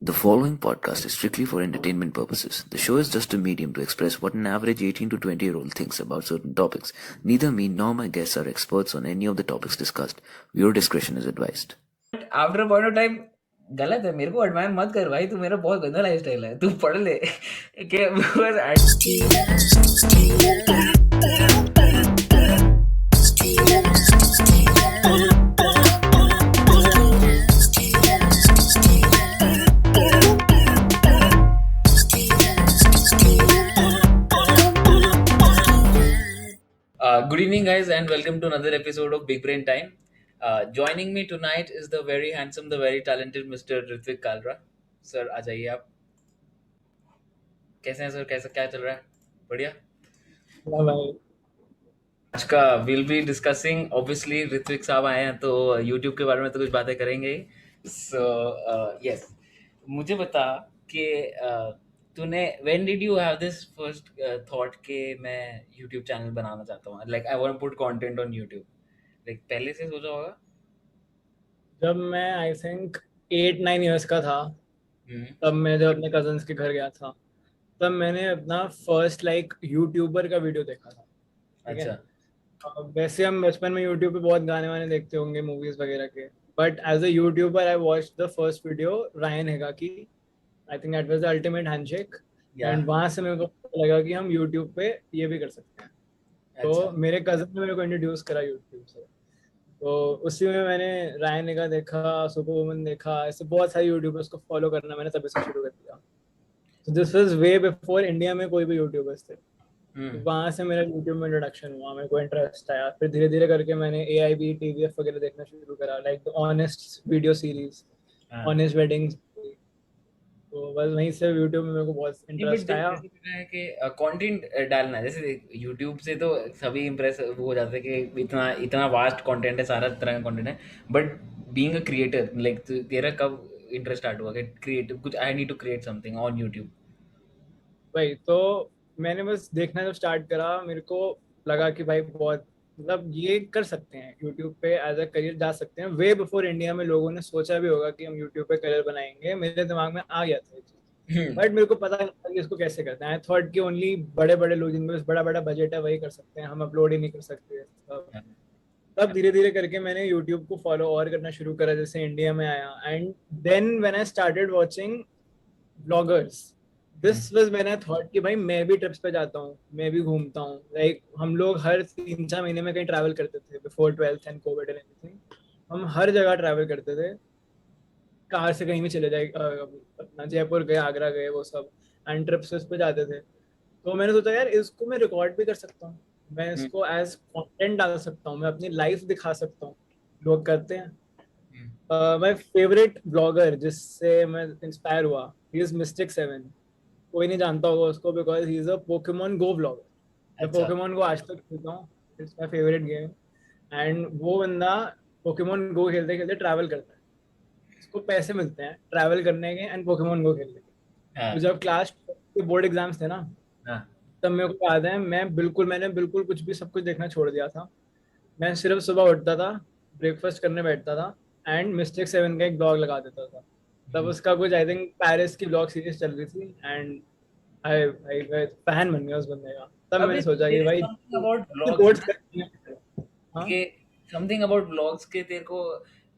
The following podcast is strictly for entertainment purposes. The show is just a medium to express what an average 18 to 20-year-old thinks about certain topics. Neither me nor my guests are experts on any of the topics discussed. Viewer discretion is advised. After point of time गलत है। मेरे को admire मत कर भाई, तू मेरा बहुत गंदा लाइफस्टाइल है, तू पढ़ ले कि good evening guys and welcome to another episode of Big Brain Time. Joining me tonight is the very handsome, the very talented Mr. Ritvik Kalra. Sir आ जाइए आप। कैसे हैं सर? कैसा क्या चल रहा है? बढ़िया। हाँ भाई। आज का will be discussing, obviously Ritwik साहब आए हैं तो यूट्यूब के बारे में तो कुछ बातें करेंगे ही। सो यस, मुझे बता कि तूने when did you have this first thought कि मैं यूट्यूब चैनल बनाना चाहता हूँ, like I want to put content on YouTube, like पहले से सोचा होगा? जब मैं आई थिंक 8-9 इयर्स का था, तब मैं जब अपने कजन्स के घर गया था, तब मैंने अपना फर्स्ट लाइक यूट्यूबर का वीडियो देखा था। ठीक है। अच्छा। वैसे हम बचपन में यूट्यूब पे बहुत गाने वाने देखते होंगे, मूवीज वगैरह के, but as a YouTuber I watched the first video Ryan Higa की। I think that was the ultimate handshake. And वहां से मेरे को पता लगा कि हम यूट्यूब पे ये भी कर सकते हैं। तो मेरे कजन ने मेरे को इंट्रोड्यूस करा यूट्यूब से, तो उसी में मैंने रायन हेगा देखा, सुपर वुमन देखा, ऐसे बहुत सारे यूट्यूबर्स को फॉलो करना मैंने तब से शुरू कर दिया। तो this was way before India में कोई भी यूट्यूबर्स थे। तो वहाँ से मेरा यूट्यूब में इंट्रोडक्शन हुआ, मेरे को इंटरेस्ट आया, फिर धीरे धीरे करके मैंने AIB TVF वगैरह देखना शुरू करा, like the honest video series, honest weddings. तो बस वहीं से यूट्यूब में मेरे को बहुत इंटरेस्ट आया कि कंटेंट डालना है। जैसे यूट्यूब से तो सभी इम्प्रेस वो हो जाते हैं कि इतना इतना वास्ट कंटेंट है, सारा तरह का कंटेंट है, but being a creator, like तेरा कब इंटरेस्ट स्टार्ट हुआ कि क्रिएटिव कुछ, I need to create something on YouTube? भाई। तो मैंने बस देखना जब स्टार्ट करा, मेरे को लगा कि भाई बहुत मतलब ये कर सकते हैं, यूट्यूब पे एज अ करियर जा सकते हैं। वे बिफोर इंडिया में लोगों ने सोचा भी होगा कि हम यूट्यूब पे करियर बनाएंगे, मेरे दिमाग में आ गया था ये चीज, बट मेरे को पता नहीं था कि इसको कैसे करते हैं। आई थॉट कि ओनली बड़े बड़े लोग जिनके पास बड़ा बड़ा बजट है वही कर सकते हैं, हम अपलोड ही नहीं कर सकते। तब धीरे धीरे करके मैंने यूट्यूब को फॉलो और करना शुरू करा जैसे इंडिया में आया। And then when I started watching bloggers, this was when I thought कि भाई मैं भी ट्रिप्स पे जाता हूँ, मैं भी घूमता हूँ। लाइक हम लोग हर 3-4 महीने में कहीं ट्रैवल करते थे before 12th and Covid and everything. हम हर जगह ट्रैवल करते थे, कार से कहीं भी चले जाए, अपना जयपुर गए, आगरा गए, वो सब एंड ट्रिप्स पे जाते थे। तो मैंने सोचा यार इसको मैं रिकॉर्ड भी कर सकता हूँ, मैं इसको एज कंटेंट डाल सकता हूँ, मैं अपनी लाइफ दिखा सकता हूँ। लोग करते हैं। माय फेवरेट ब्लॉगर जिससे मैं इंस्पायर हुआ, ही इज Mystic7। कोई नहीं जानता होगा उसको because he is a Pokemon go blogger. मैं पोकेमोन को आज तक खेलता हूँ, it's my favourite game. And वो बंदा पोकेमोन गो खेलते खेलते ट्रैवल करता है, उसको पैसे मिलते हैं ट्रैवल करने के एंड पोकेमोन गो खेलने के। तो जब क्लास के बोर्ड एग्जाम्स थे ना, तब मेरे को याद है मैंने बिल्कुल कुछ भी सब कुछ देखना छोड़ दिया था। मैं सिर्फ सुबह उठता था, ब्रेकफास्ट करने बैठता था एंड Mystic7 का एक ब्लॉग लगा देता था। तब उसका कुछ आई थिंक पेरिस की ब्लॉग सीरीज चल रही थी एंड आई आई फैन बन गया उस बंदे का। तब मैंने सोचा कि भाई कोट्स करनी है। कि समथिंग अबाउट ब्लॉग्स के तेरे को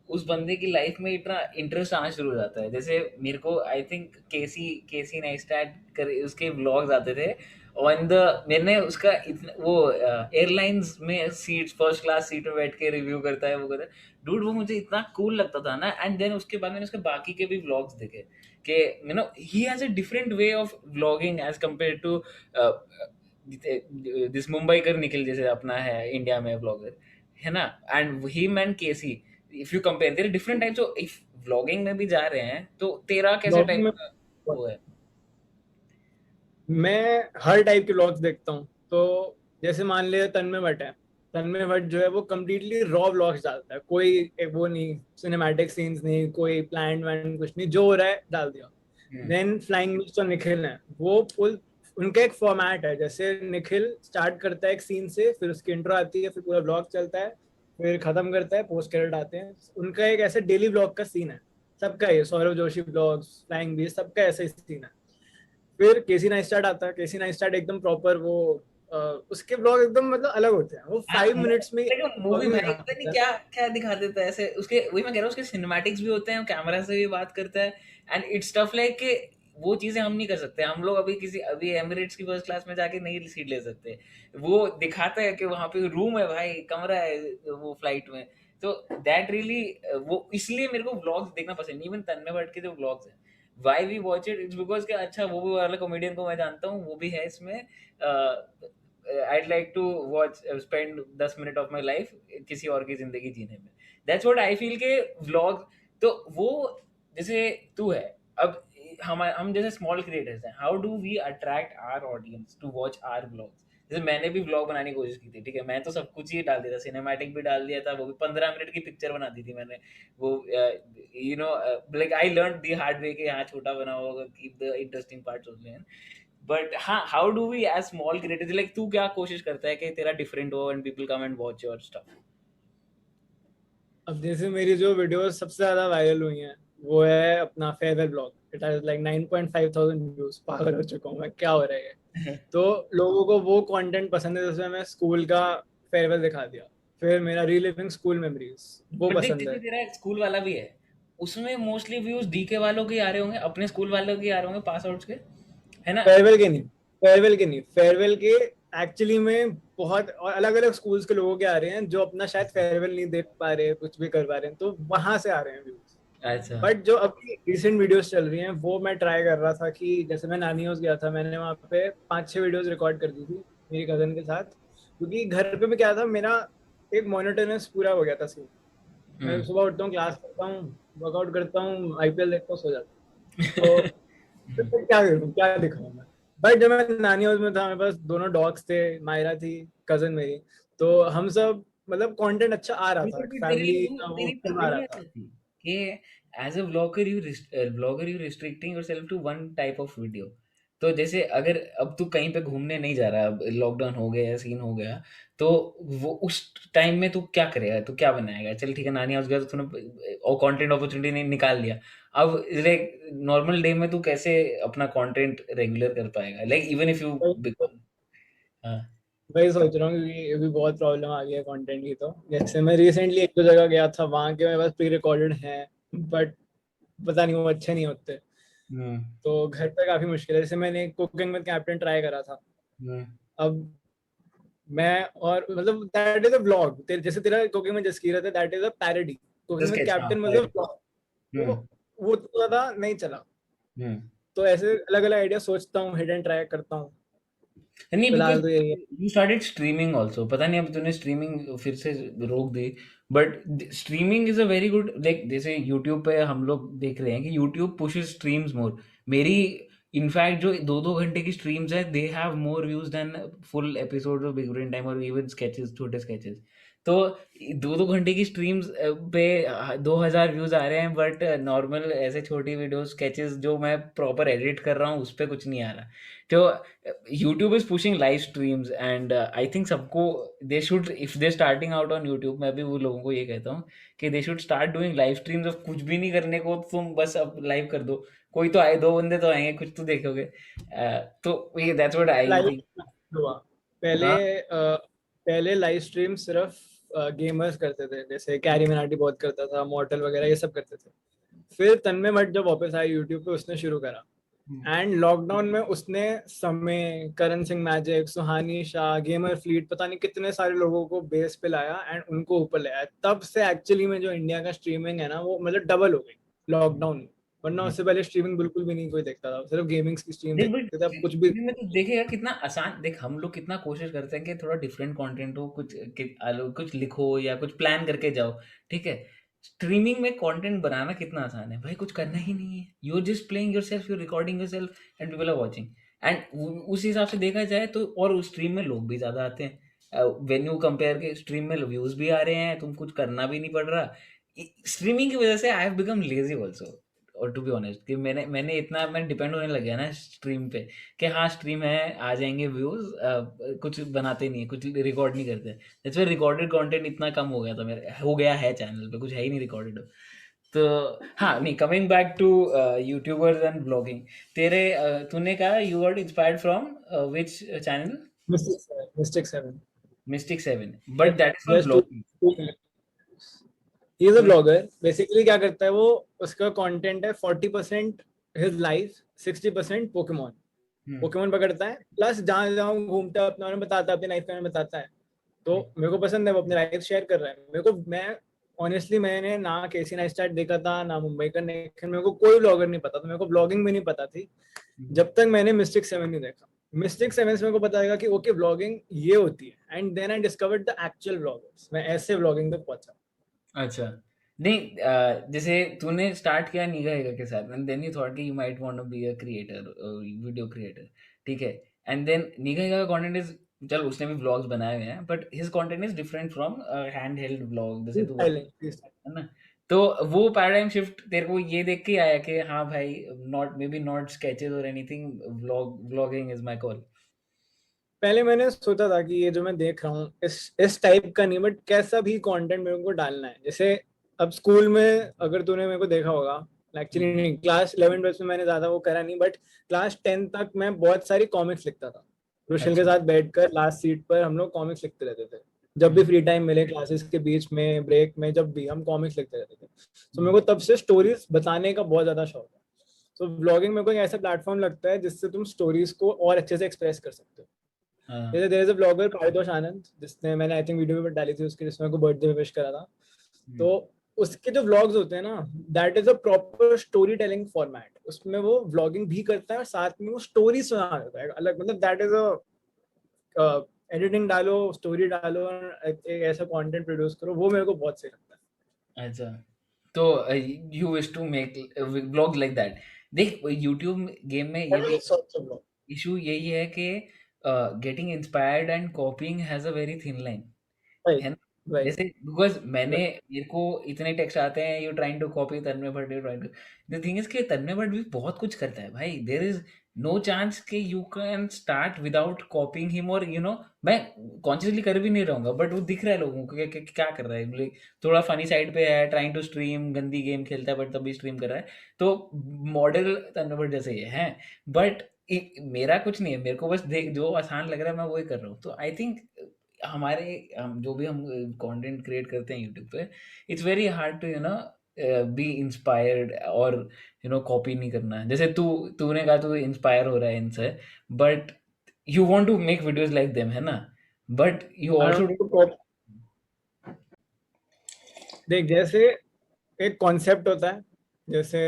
उस बंदे की लाइफ में इतना इंटरेस्ट आना शुरू हो जाता है। जैसे मेरे को आई थिंक केसी नाइस्टैट कर उसके ब्लॉग्स आते थे ऑन द, मैंने उसका इतना वो एयरलाइंस में सीट्स, फर्स्ट क्लास सीट में बैठ के रिव्यू करता है, वो करता है डूड, वो मुझे इतना कूल लगता था ना। एंड देन उसके बाद मैंने उसके बाकी के भी ब्लॉग्स देखे कि you know he has a different way of vlogging as compare to this Mumbiker Nikhil जैसे अपना है इंडिया में ब्लॉगर, है ना। And him and Casey, if you compare, there different types of, if vlogging में भी जा रहे हैं तो तेरा कैसे ब्लॉगिंग टाइप में का वो है? मैं हर टाइप के ब्लॉग्स देखता हूँ। तो जैसे मान लिया तन्मय भट्ट है, तन्मय भट्ट जो है वो कम्प्लीटली रॉ ब्लॉग्स डालता है, कोई वो नहीं, सिनेमैटिक सीन्स नहीं, कोई प्लान वैन कुछ नहीं, जो हो रहा है डाल दिया। देन फ्लाइंग मिर्च और निखिल है, वो फुल, उनका एक फॉर्मेट है। जैसे निखिल स्टार्ट करता है एक सीन से, फिर उसकी इंट्रो आती है, फिर पूरा ब्लॉग चलता है, फिर खत्म करता है, पोस्ट क्रेडिट आते हैं। उनका एक ऐसे डेली ब्लॉग का सीन है। सबका ये Saurabh Joshi blogs, flying beast, सबका ऐसा ही सीन है। फिर केसी नाइस्टार्ट आता है। केसी नाइस्टार्ट एकदम प्रॉपर वो अ, उसके ब्लॉग एकदम मतलब अलग होते हैं। वो 5 मिनट्स में मूवी ब्लॉगिंग भाई दिखा पता नहीं देता है। क्या क्या दिखा देता है ऐसे उसके, वही मैं कह रहा हूँ, उसके सिनेमैटिक्स भी होते हैं, कैमरा से भी बात करता है, एंड इट्स स्टफ लाइक कि वो चीजें हम नहीं कर सकते। हम लोग अभी एमिरेट्स की फर्स्ट क्लास में जाके नहीं सीट ले सकते। वो दिखाता है कि वहां पे रूम है भाई, कमरा है वो फ्लाइट में। तो दैट रियली, वो इसलिए मेरे को व्लॉग्स देखना पसंद नहीं। इवन तन्मय भट्ट के जो व्लॉग्स हैं, why we watch it, it's because कि अच्छा वो भी वाला कॉमेडियन को मैं जानता हूँ, वो भी है इसमें। I'd like to watch spend 10 minute of my life किसी और की जिंदगी जीने में। दैट्स व्हाट आई फील के व्लॉग। तो वो जैसे तू है, अब हम जैसे स्मॉल क्रिएटर्स हैं, how do we attract our audience to watch our vlogs? जैसे मैंने भी व्लॉग बनाने की कोशिश की थी, ठीक है, मैं तो सब कुछ ही डाल दिया था, सिनेमैटिक भी डाल दिया था, वो भी 15 मिनट की पिक्चर बना दी थी मैंने। वो you know, like I learn the hard way कि हाँ छोटा बनाओ, keep the interesting parts only. But हाँ, how do we as small creators, like तू क्या कोशिश करता है कि तेरा डिफरेंट हो and people come and watch your stuff? अब जैसे मेरी जो वीडियो सबसे ज्यादा वायरल हुई है वो है अपना farewell blog. It has like 9.5 thousand views. पागल हो चुका हूँ मैं, क्या हो रहा है ये। तो लोगों को वो कंटेंट पसंद है, जैसे मैं स्कूल का फेयरवेल दिखा दिया। फिर मेरा रीलिविंग स्कूल मेमोरीज वो बट देख, पसंद जैसे है। तेरा स्कूल वाला भी है, उसमें मोस्टली व्यूज डीके वालों के आ रहे होंगे, अपने स्कूल वालों के आ रहे होंगे, पास आउट्स के, है ना? फेयरवेल के एक्चुअली में बहुत और अलग अलग स्कूल्स के लोगों के आ रहे हैं जो अपना शायद फेयरवेल नहीं देख पा रहे हैं, कुछ भी कर पा रहे हैं, तो वहां से आ रहे हैं व्यूज। अच्छा। बट जो अभी रिसेंट वीडियोस चल रही हैं वो मैं ट्राई कर रहा था कि जैसे मैं नानी हाउस गया था, मैंने वहाँ पे 5-6 वीडियोस रिकॉर्ड कर दी थी मेरी कजन के साथ, क्योंकि घर पे भी क्या था, मेरा एक मोनोटोनस पूरा हो गया था सीन। मैं हम्म। सुबह उठता हूँ, क्लास करता हूँ, वर्कआउट करता हूँ, आईपीएल देखता हूँ, सो जाता हूँ। तो फिर क्या करूँ, क्या दिखाऊँ मैं। भाई जब मैं नानी हाउस में था, मेरे पास दोनों डॉग्स थे, मायरा थी कजन मेरी, तो हम सब मतलब कंटेंट अच्छा आ रहा था, तेरी फैमिली वो का वो तेरी फिल्म आ प्रॉब्लम रहा क्या था। थी कि as a blogger you restricting yourself to one type of video? तो जैसे अगर अब तू कहीं पे घूमने नहीं जा रहा, अब लॉकडाउन हो गया या सीन हो गया, तो वो उस टाइम में तू क्या करेगा, तू क्या बनाएगा? चल ठीक है, नानी हाउस गया तो तूने और कंटेंट अपॉर्चुनिटी नहीं निकाल लिया। अब लाइक नॉर्मल डे में तू कैसे अपना कंटेंट रेगुलर कर पाएगा, like even if you become. हाँ। वही सोच रहा हूँ क्योंकि अभी बहुत प्रॉब्लम आ गई है कंटेंट की। तो जैसे मैं रिसेंटली एक दो जगह गया था, वहाँ के मेरे पास प्री रिकॉर्डेड हैं, बट पता नहीं वो अच्छे नहीं होते। हम्म। तो घर पे काफी मुश्किल है। जैसे मैंने कुकिंग विद कैप्टन ट्राई करा था। हम्म। अब मैं और मतलब दैट इज अ व्लॉग, जैसे तेरा कुकिंग में जसकीरत है, that is a parody. Cooking with sketch, हाँ, कैप्टन मतलब right. व्लॉग। हम्म। वो तो ज्यादा नहीं चला। हम्म। तो ऐसे अलग अलग आइडिया सोचता हूँ, हिडन ट्राई करता हूँ। नहीं, बिकॉज फिलहाल तो यही है। यू स्टार्टेड स्ट्रीमिंग ऑल्सो, पता नहीं अब तूने स्ट्रीमिंग फिर से रोक दी। But streaming is a very good, like जैसे यूट्यूब पे हम लोग देख रहे हैं कि यूट्यूब पुशेस स्ट्रीम्स मोर। मेरी इनफैक्ट जो 2-2 घंटे की स्ट्रीम्स है, they have more views than full episode of Big Brain Time और इवन स्केचेस, छोटे स्केचेस। तो 2-2 घंटे की स्ट्रीम्स पे 2,000 व्यूज आ रहे हैं, बट नॉर्मल ऐसे छोटी वीडियो स्केचेस जो मैं प्रॉपर एडिट कर रहा हूँ उस पर कुछ नहीं आ रहा। तो YouTube is pushing live streams, and I think सबको they should, if they starting out on YouTube, मैं भी वो लोगों को ये कहता हूँ कि they should start doing live streams. ऑफ कुछ भी नहीं करने को, तुम बस अब लाइव कर दो, कोई तो आए, 2 बंदे तो आएंगे, कुछ तो देखोगे। तो ये that's what I live think. हुआ पहले। हाँ। पहले लाइव स्ट्रीम सिर्फ गेमर्स करते थे, जैसे कैरी मिनाटी बहुत करता था, मॉर्टल वगैरह ये सब करते थे। फिर तन्मय भट्ट जब वापस आया यूट्यूब पे, उसने शुरू करा। एंड लॉकडाउन में उसने समय, करण सिंह मैजिक, सुहानी शाह, गेमर फ्लीट, पता नहीं कितने सारे लोगों को बेस पे लाया एंड उनको ऊपर ले आया। तब से एक्चुअली में जो इंडिया का स्ट्रीमिंग है ना, वो मतलब डबल हो गई लॉकडाउन में। वरना उससे पहले स्ट्रीमिंग बिल्कुल भी नहीं कोई देखता था, सिर्फ गेमिंग की स्ट्रीम देख बट देखते थे। अब कुछ भी स्ट्रीमिंग में तो देखेगा कितना आसान, देख हम लोग कितना कोशिश करते हैं कि थोड़ा डिफरेंट कंटेंट हो, कुछ लिखो या कुछ प्लान करके जाओ, ठीक है। स्ट्रीमिंग में कंटेंट बनाना कितना आसान है भाई, कुछ करना ही नहीं है, you are just playing yourself, you are recording yourself and people are watching. And उस हिसाब से देखा जाए तो, और उस स्ट्रीम में लोग भी ज्यादा आते हैं, वेन यू कंपेयर के स्ट्रीम में व्यूज भी आ रहे हैं, तुम कुछ करना भी नहीं पड़ रहा। स्ट्रीमिंग की वजह से I have become lazy also, और टू बी ऑनेस्ट कि मैंने इतना मैं डिपेंड होने लग गया ना स्ट्रीम पे, कि हाँ स्ट्रीम है, आ जाएंगे व्यूज, कुछ बनाते नहीं है, कुछ रिकॉर्ड नहीं करते। दैट्स व्हाई रिकॉर्डेड कंटेंट इतना कम हो गया था मेरे, हो गया है चैनल पे, कुछ है ही नहीं रिकॉर्डेड। तो हाँ नहीं, coming back to YouTubers and blogging, तेरे तूने कहा you got inspired from which channel? Mistake 7 mystic 7, but that is for just blogging. He is a तूने ब्लॉगर। बेसिकली क्या करता है वो, उसका कंटेंट है 40% हिज लाइफ, 60% पोकेमोन। हम्म पोकेमोन पकड़ता है, प्लस जहाँ जहाँ घूमता है अपना बताता है, अपनी लाइफ के बारे में बताता है। तो मेरे को पसंद है, वो अपनी लाइफ शेयर कर रहा है। मेरे को, मैं ऑनेस्टली मैंने ना केसी नाइस्टैट देखा था ना मुंबई का नेशन, मेरे को कोई ब्लॉगर नहीं पता था, मेरे को ब्लॉगिंग भी नहीं पता थी जब तक मैंने मिस्टिक 7 नहीं देखा। मिस्टिक 7 से मेरे को पता लगा कि ओके ब्लॉगिंग ये होती है, and then I discovered the actual bloggers. मैं ऐसे ब्लॉगिंग तक पहुंचा। अच्छा नहीं, जैसे तूने स्टार्ट किया निगा हिगा के साथ एंड देन यू थॉट कि you might want to be a creator, video creator, ठीक है, एंड देन निगा हिगा का कंटेंट इज, चल उसने भी व्लॉग्स बनाए हुए हैं but his content is different from hand held vlog जैसे तू बता, है ना? तो वो पैराडाइम शिफ्ट तेरे को ये देख के आया कि हाँ भाई, not maybe not sketches और anything, vlogging is my call. पहले मैंने सोचा था कि ये जो मैं देख रहा हूँ इस टाइप का नहीं, बट कैसा भी कंटेंट मेरे को डालना है। जैसे अब स्कूल में अगर तूने मेरे को देखा होगा, एक्चुअली नहीं, क्लास 11 12 में मैंने ज्यादा वो करा नहीं, बट क्लास 10 तक मैं बहुत सारी कॉमिक्स लिखता था। रुशिल के अच्छा। साथ बैठकर लास्ट सीट पर हम लोग कॉमिक्स लिखते रहते थे। जब भी हम्म फ्री टाइम मिले क्लासेस के बीच में, ब्रेक में, जब भी हम कॉमिक्स लिखते रहते थे। तो मेरे हम्म, को तब से स्टोरीज बताने का बहुत ज्यादा शौक है। तो ब्लॉगिंग मेरे को एक ऐसा प्लेटफॉर्म लगता है जिससे तुम स्टोरीज को और अच्छे से एक्सप्रेस कर सकते हो। हाँ। जैसे there is a blogger Paritosh Anand, जिसने, मैंने आई थिंक वीडियो में डाली थी उसकी, जिसमें को बर्थडे में विश करा था। हम्म, तो उसके जो व्लॉग्स होते हैं ना, that is a proper story telling format. उसमें वो व्लॉगिंग भी करता है और साथ में वो स्टोरी सुना देता है अलग, मतलब दैट इज अ एडिटिंग डालो, स्टोरी डालो और एक ऐसा कंटेंट प्रोड्यूस करो, वो मेरे को बहुत सही लगता अच्छा, तो you wish to make vlog like that. देख यूट्यूब गेम में ये भी है। इशू यही है कि getting inspired and copying has a very thin line, है राइट, ना? राइट, जैसे बिकॉज मेरे को इतने टेक्स्ट आते हैं, you trying to copy Tanmay Bhat, you trying to, the thing is कि तन्मय भट्ट भी बहुत कुछ करता है भाई, देयर इज नो चांस कि you can start without कॉपिंग him, और यू नो मैं कॉन्शियसली कर भी नहीं रहूंगा बट वो दिख रहा है लोगों को कि क्या कर रहा है, like, थोड़ा फनी साइड पे है, ट्राइंग टू स्ट्रीम, गंदी गेम खेलता है बट तभी स्ट्रीम कर रहा है, तो मॉडल तन्मय भट्ट जैसे ही है, बट मेरा कुछ नहीं है, मेरे को बस देख जो आसान लग रहा है मैं वही कर रहा हूँ। तो आई थिंक हमारे जो भी हम कंटेंट क्रिएट करते हैं यूट्यूब पे, it's very hard to be inspired और कॉपी नहीं करना है। जैसे तूने कहा तू इंस्पायर हो रहा है इनसे, but you want to make videos like them, है ना? But you I also don't, देख जैसे एक कॉन्सेप्ट होता है। जैसे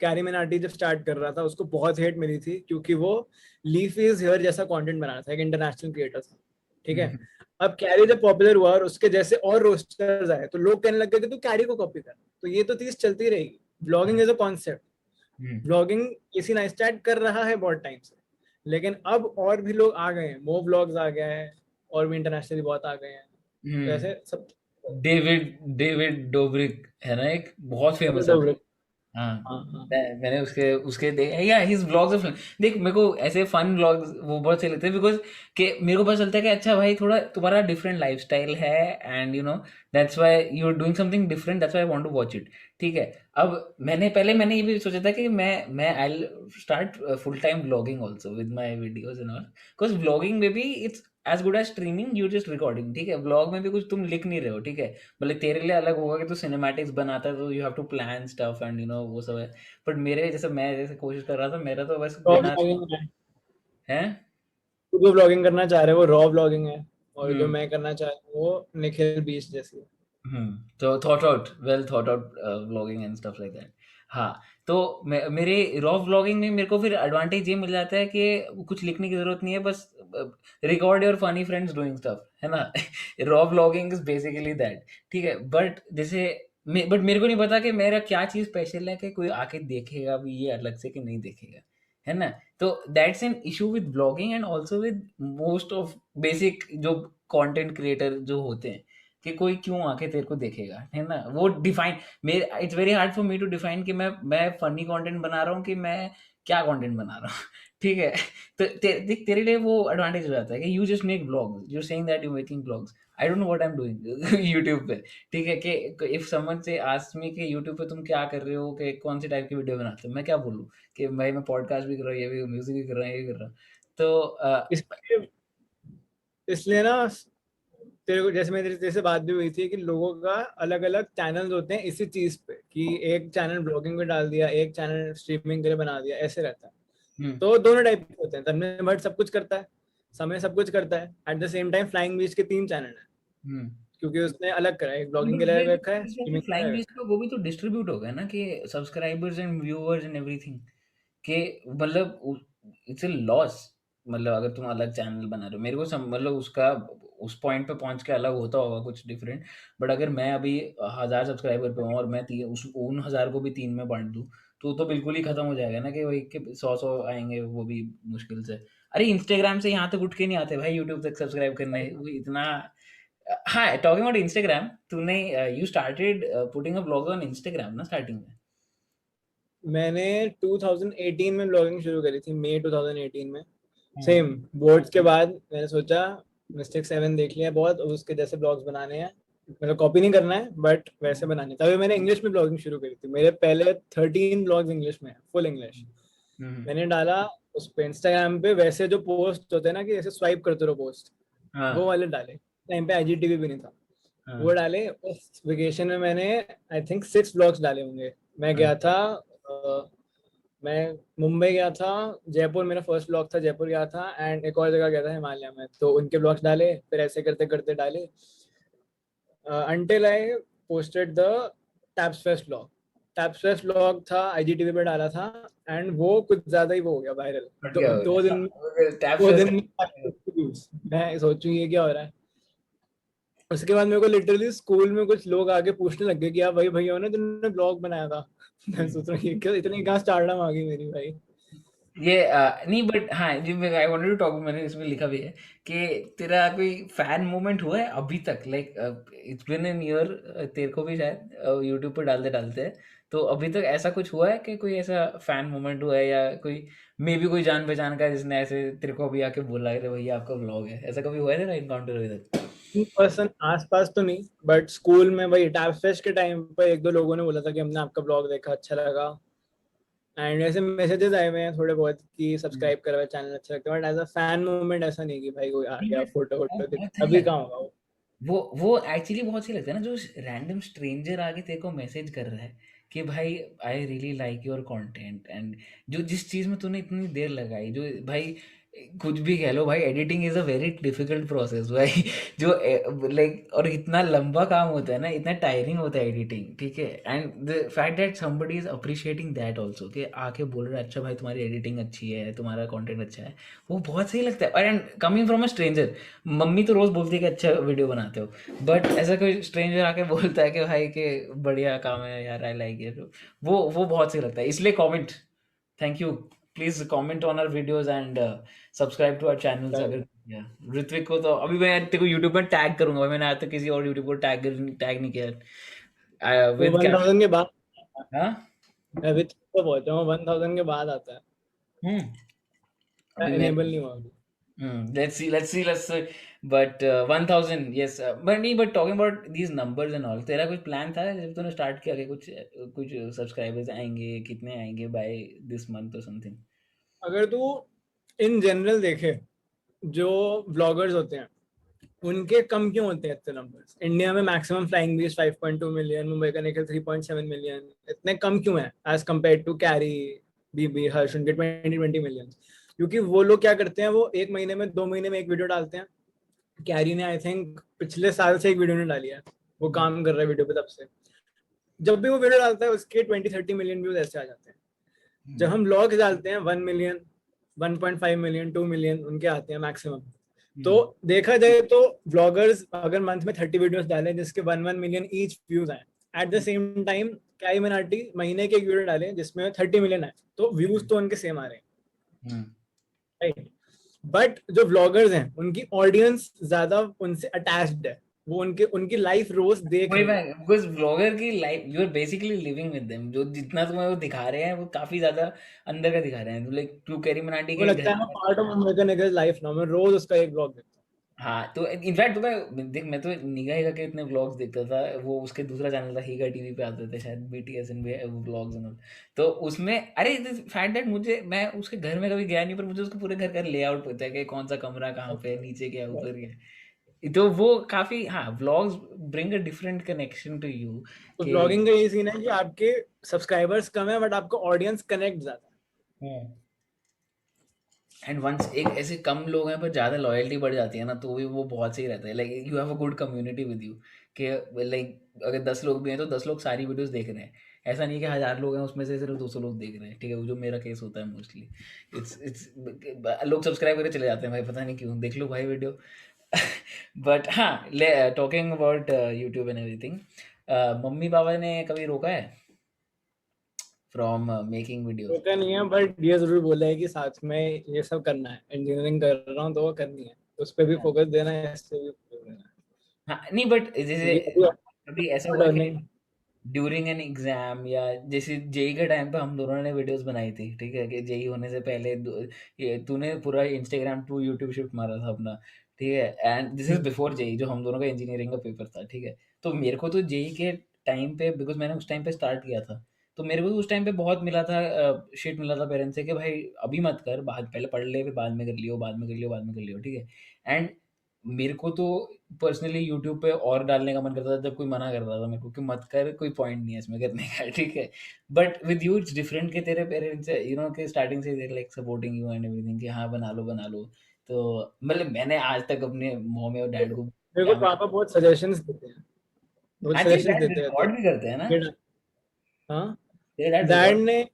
कैरी मिनाटी जब स्टार्ट कर रहा था उसको बहुत हेट मिली थी, क्योंकि वो लीफ इज हियर जैसा कंटेंट बना रहा था, एक इंटरनेशनल क्रिएटर था, ठीक है। अब कैरी जब पॉपुलर हुआ और उसके जैसे और रोस्टर्स आए, तो लोग कहने लग गए कि तू कैरी को कॉपी कर। तो ये तो चीज चलती रहेगी। Blogging is a concept. Blogging किसी ना स्टार्ट कर रहा है बहुत टाइम से, लेकिन अब और भी लोग आ गए हैं, मो ब्लॉग्स आ गए हैं, और भी इंटरनेशनली बहुत आ गए हैं। तो ऐसे सब। डेविड डेविड डोब्रिक है ना, एक बहुत फेमस है। हाँ, हाँ, हाँ, मैंने उसके उसके देखे या हिज व्लॉग्स ऑफ, देख मेरे को ऐसे फन व्लॉग्स वो बहुत सही लगते हैं, बिकॉज कि मेरे को पता चलता है कि अच्छा भाई थोड़ा तुम्हारा डिफरेंट लाइफस्टाइल है, and that's why you are doing something different, that's why I want to watch it, ठीक है। अब मैंने ये भी सोचा था कि मैं I will start full time vlogging also with my videos and all, because vlogging में भी it's as good as streaming, you just recording, ठीक है। व्लॉग में भी कुछ तुम लिख नहीं रहे हो, ठीक है, मतलब तेरे लिए अलग होगा कि तू सिनेमैटिक्स बनाता है, तो you have to plan stuff and वो सब है। बट मेरे जैसे मैं जैसे कोशिश कर रहा था, मेरा तो बस रॉ बिना ब्लॉगिंग है। है। तू जो ब्लॉगिंग करना चाह रहे हो वो रॉ ब्लॉगिंग है, और जो हम्म मैं करना चाह रहा हूँ वो निखिल बीच जैसी है। तो thought out vlogging and stuff like that. हाँ, तो मेरे रॉ व्लॉगिंग में मेरे को फिर एडवांटेज ये मिल जाता है कि कुछ लिखने की जरूरत नहीं है, बस record your funny friends doing stuff, है ना? Raw vlogging is basically that, ठीक है। बट जैसे बट मेरे को नहीं पता कि मेरा क्या चीज स्पेशल है कि कोई आके देखेगा भी ये अलग से कि नहीं देखेगा, है ना? तो that's an issue with blogging and also with most of basic जो कंटेंट क्रिएटर जो होते हैं, कि कोई क्यों आके तेरे को देखेगा, है ना? वो डिफाइन, मेरे it's very hard for me to define कि मैं फनी कंटेंट बना रहा हूँ कि मैं क्या कंटेंट बना रहा हूँ। ठीक है? तो देख, तेरे लिए वो एडवांटेज हो जाता है कि you just make blogs, you saying that you making blogs. I don't know what I am doing YouTube पे। ठीक है? कि इफ समवन से आस्क मी कि यूट्यूब पे तुम क्या कर रहे हो, कि कौन सी टाइप की वीडियो बनाते हो, मैं क्या बोलूँ कि भाई मैं पॉडकास्ट भी कर रहा हूँ, ये भी म्यूजिक भी कर रहा हूँ, ये भी कर रहा हूँ। तो इसलिए इसलिए ना तेरे को, जैसे मेरी तेरे से बात भी हुई थी कि लोगों का अलग अलग चैनल्स होते हैं इसी चीज पे, कि एक चैनल ब्लॉगिंग पे डाल दिया, एक चैनल स्ट्रीमिंग के लिए बना दिया, ऐसे रहता है। हम्म तो दोनों टाइप के होते हैं। तन्मय भट्ट सब कुछ करता है, समय सब कुछ करता है। At the same time flying बीच के 3 चैनल है, हम्म। क्योंकि उसने अलग करा है, एक ब्लॉगिंग के लिए अलग रखा है, स्ट्रीमिंग के लिए फ्लाइंग अलग बीच रखा का वो भी तो डिस्ट्रीब्यूट हो गया ना, कि subscribers and viewers and everything, कि मतलब इट्स अ लॉस। मतलब अगर तुम अलग चैनल बना रहे हो, मेरे को मतलब उसका उस पॉइंट पे पहुंच के अलग होता होगा कुछ डिफरेंट। बट अगर मैं अभी 1000 सब्सक्राइबर पे हूँ और मैं उन 1000 को भी 3 में बांट दूँ, तो बिल्कुल ही खत्म हो जाएगा ना, कि वही कि 100 आएंगे, वो भी मुश्किल से। अरे इंस्टाग्राम से यहाँ तक उठ के नहीं आते भाई यूट्यूब तक सब्सक्राइब करने, है। वो इतना। हाँ, टॉकिंग अबाउट इंस्टाग्राम, तूने you started putting a blog on Instagram ना स्टार्टिंग में? मैंने 2018 में ब्लॉगिंग शुरू करी थी, मई 2018 में। हाँ। सेम बोर्ड्स के बाद मैंने सोचा मिस्टेक 7 देख लिया बहुत, अब उसके जैसे ब्लॉग्स बनाने हैं, मतलब कॉपी नहीं करना है बट वैसे बनाने। तभी मैंने इंग्लिश में ब्लॉगिंग शुरू करी थी। मेरे पहले 13 ब्लॉग्स इंग्लिश में है, फुल इंग्लिश। हम्म। मैंने डाला उस पे इंस्टाग्राम पे, वैसे जो पोस्ट होते हैं ना कि ऐसे स्वाइप करते रहो पोस्ट, वो हाँ वाले डाले। टाइम पे आईजीटीवी भी नहीं था। वो हाँ डाले। उस वेकेशन में मैंने आई थिंक 6 ब्लॉग्स डाले होंगे। मैं हाँ। गया था, मैं मुंबई गया था, जयपुर मेरा फर्स्ट ब्लॉग था, जयपुर गया था, एंड एक और जगह गया था हिमालय में, तो उनके ब्लॉग्स डाले। फिर ऐसे करते करते डाले until I posted the taps fest blog. Taps fest blog था, आईजीटीवी पे डाला था, एंड वो कुछ ज्यादा ही वो हो गया वायरल। फट दो, गया हो दो गया दिन टैप दो फर्स्ट। दिन में 550 views। मैं सोचूं ये क्या हो रहा है। उसके बाद मेरे को लिटरली स्कूल में कुछ लोग आके पूछने लग गए कि आप वही भैया हो ना जिन्होंने ब्लॉग बनाया था। मैं सोच रहा हूँ ये क्या, इतनी कहाँ स्टारडम आ गई मेरी भाई। ये नहीं, बट हाँ, जो आई वांटेड टू टॉक, मैंने इसमें लिखा भी है कि तेरा कोई फैन मोमेंट हुआ है अभी तक, like it's been an year, तेरे को भी शायद यूट्यूब पर डालते डालते, तो अभी तक ऐसा कुछ हुआ है कि कोई ऐसा फैन मोमेंट हुआ है, या कोई मे भी कोई जान पहचान का जिसने ऐसे तेरे को अभी आके बोला है भैया आपका ब्लॉग है, ऐसा कभी हुआ है तेरा इनकाउंटर अभी तक? इन पर्सन आसपास तो नहीं, बट स्कूल में वही टैप्स फेस्ट के टाइम पर एक दो लोगों ने बोला था कि हमने आपका ब्लॉग देखा, अच्छा लगा। एंड ऐसे मैसेजेस आए हुए हैं थोड़े बहुत कि हम्म। सब्सक्राइब करा हुआ चैनल, अच्छा लगता है, but as a fan movement ऐसा नहीं कि भाई कोई आ नहीं गया बट फोटो वो वोटो दिखा, बहुत सही अभी लगता कहाँ है, होगा वो। वो एक्चुअली बहुत सही लगता है ना, जो रैंडम स्ट्रेंजर आके तेरे को मैसेज कर रहा है कि भाई I really like your content, and जो जिस चीज़ में तूने इतनी देर लगाई, जो भाई कुछ भी कह लो भाई, editing is a very difficult process भाई। जो लाइक, और इतना लंबा काम होता है ना, इतना टायरिंग होता है एडिटिंग, ठीक है? And the fact that somebody is appreciating that also, कि आके बोल रहा है अच्छा भाई तुम्हारी एडिटिंग अच्छी है, तुम्हारा कंटेंट अच्छा है, वो बहुत सही लगता है। And coming from a stranger, mummy तो रोज़ बोलती है कि अच्छा वीडियो बनाते हो, बट ऐसा कोई स्ट्रेंजर आके बोलता है कि भाई के बढ़िया काम है यार, आई लाइक इट, वो बहुत सही लगता है। इसलिए comment, thank you, please comment on our videos and subscribe to our channels अगर। या ऋत्विक को तो अभी मैं तेरे को यूट्यूब में टैग करूंगा भाई, मैंने आज तक किसी और यूट्यूब को टैग नहीं किया वो विद कैप। 1000 के बाद, हाँ। मैं विद तो पहुंचा हूँ, 1000 के बाद आता है, हम्म। अभी मैं, एनेबल नहीं हुआ अभी। let's see, but 1000, yes, but नहीं, but talking about these numbers and all, तेरा कुछ प्लान था जब तूने स्टार्ट किया कि कुछ सब्सक्राइबर्स आएंगे, कितने आएंगे बाय दिस मंथ और समथिंग? अगर तू इन जनरल देखे, जो व्लॉगर्स होते हैं उनके कम क्यों होते हैं इतने नंबर्स। इंडिया में मैक्सिमम फ्लाइंग बीच 5.2 मिलियन, मुंबई का निखिल 3.7 मिलियन, इतने कम क्यों है एज कम्पेयर टू कैरी, बीबी, हर्ष, उनके 20 मिलियन। क्योंकि वो लोग क्या करते हैं, वो एक महीने में 2 महीने में एक वीडियो डालते हैं। कैरी ने आई थिंक पिछले साल से एक वीडियो नहीं डाली है, वो काम कर रहा है वीडियो पे तब से। जब भी वो वीडियो डालता है उसके 20-30 मिलियन व्यूज ऐसे आ जाते हैं। जब हम व्लॉग डालते हैं 1 मिलियन, 1.5 मिलियन, 2 मिलियन उनके आते हैं मैक्सिमम। तो देखा जाए तो व्लॉगर्स अगर मंथ में 30 वीडियोस डालें जिसके 1 मिलियन ईच व्यूज आए, eight the same time carry Minati महीने के एक वीडियो डालें जिसमें 30 मिलियन आए, तो व्यूज तो उनके सेम आ रहे हैं, राइट। बट जो व्लॉगर्स हैं उनकी ऑडियंस ज्यादा उनसे अटैच्ड है, वो उनके उनकी लाइफ रोज देख वही रहे मैं, हैं। बिकॉज ब्लॉगर की life you are basically living with them, जो जितना तुम्हें वो दिखा रहे हैं वो काफी ज्यादा अंदर का दिखा रहे हैं, लाइक टू कैरी मनाटी वो के लगता घर है ना में। Part of American eggs life ना, मैं रोज उसका एक ब्लॉग देखता हाँ, तो इनफैक्ट तो मैं देख, मैं तो निगाह हिगा के इतने व्लॉग्स देखता था, वो उसके दूसरा चैनल था हिगा टीवी पे आते थे शायद, BTS and vlogs and all. तो उसमें अरे फैक्ट दैट मुझे, मैं उसके घर में कभी गया नहीं, पर मुझे उसके पूरे घर का लेआउट पता है कि कौन सा कमरा कहाँ पे है, नीचे क्या है, हूँ। ऊपर क्या है। तो वो काफी, हाँ, vlogs bring a different connection to you तो कि ब्लॉगिंग का ये सीन है कि आपके सब्सक्राइबर्स कम है बट आपका ऑडियंस कनेक्ट ज्यादा एंड वंस एक ऐसे कम लोग हैं पर ज़्यादा लॉयल्टी बढ़ जाती है ना, तो भी वो बहुत सही रहता है, like you have a good community with you, कि लाइक अगर 10 लोग भी हैं तो 10 लोग सारी वीडियोस देख रहे हैं। ऐसा नहीं कि 1000 लोग हैं उसमें से सिर्फ 200 लोग देख रहे हैं, ठीक है, जो मेरा केस होता है मोस्टली। इट्स लोग सब्सक्राइब करके चले जाते हैं, भाई पता नहीं क्यों, देख लो भाई वीडियो। बट हाँ, talking about YouTube and everything, mummy papa ने कभी रोका है फ्रॉम मेकिंग वीडियोस? रोका नहीं है, बट ये जरूर बोला है कि साथ में ये सब करना है, इंजीनियरिंग कर रहा हूँ तो वो करनी है, उस पर भी फोकस देना है, इस पे भी फोकस देना है, हाँ, नहीं बट जैसे क्योंकि अभी कभी ऐसा हुआ है कि अर्निंग। ड्यूरिंग एन एग्जाम, या जैसे जेई के टाइम पे हम दोनों ने वीडियोस बनाई थी, ठीक है, कि जेई होने से पहले ये तूने पूरा इंस्टाग्राम टू यूट्यूब शिफ्ट मारा था अपना, ठीक है, and this is before JEE, जो हम दोनों का इंजीनियरिंग का पेपर था, ठीक है। तो मेरे को तो जेई के टाइम पे, बिकॉज मैंने उस टाइम पे स्टार्ट किया था, तो मेरे को तो उस टाइम पे बहुत मिला था, शिट मिला था पेरेंट्स से कि भाई अभी मत कर, बाद पहले पढ़ ले, फिर बाद में कर लियो, बाद में कर लियो, बाद में कर लियो, ठीक है। एंड मेरे को तो पर्सनली यूट्यूब पे और डालने का मन करता था जब कोई मना कर रहा था मेरे को कि मत कर, कोई पॉइंट नहीं है इसमें करने का, ठीक है। But with you it's different, कि तेरे पेरेंट्स यू नो कि स्टार्टिंग से देर like supporting you and everything, कि हाँ बना लो बना लो। तो मतलब मैंने आज तक अपने मम्मी और डैड को मेरे को क्या पापा बहुत सजेशंस देते हैं, बहुत आई थिंक सजेशंस डैड देते रहते रिकॉर्ड भी करते हैं ना, हैं। हाँ, तेरे डैड डैड रिकॉर्ड? ने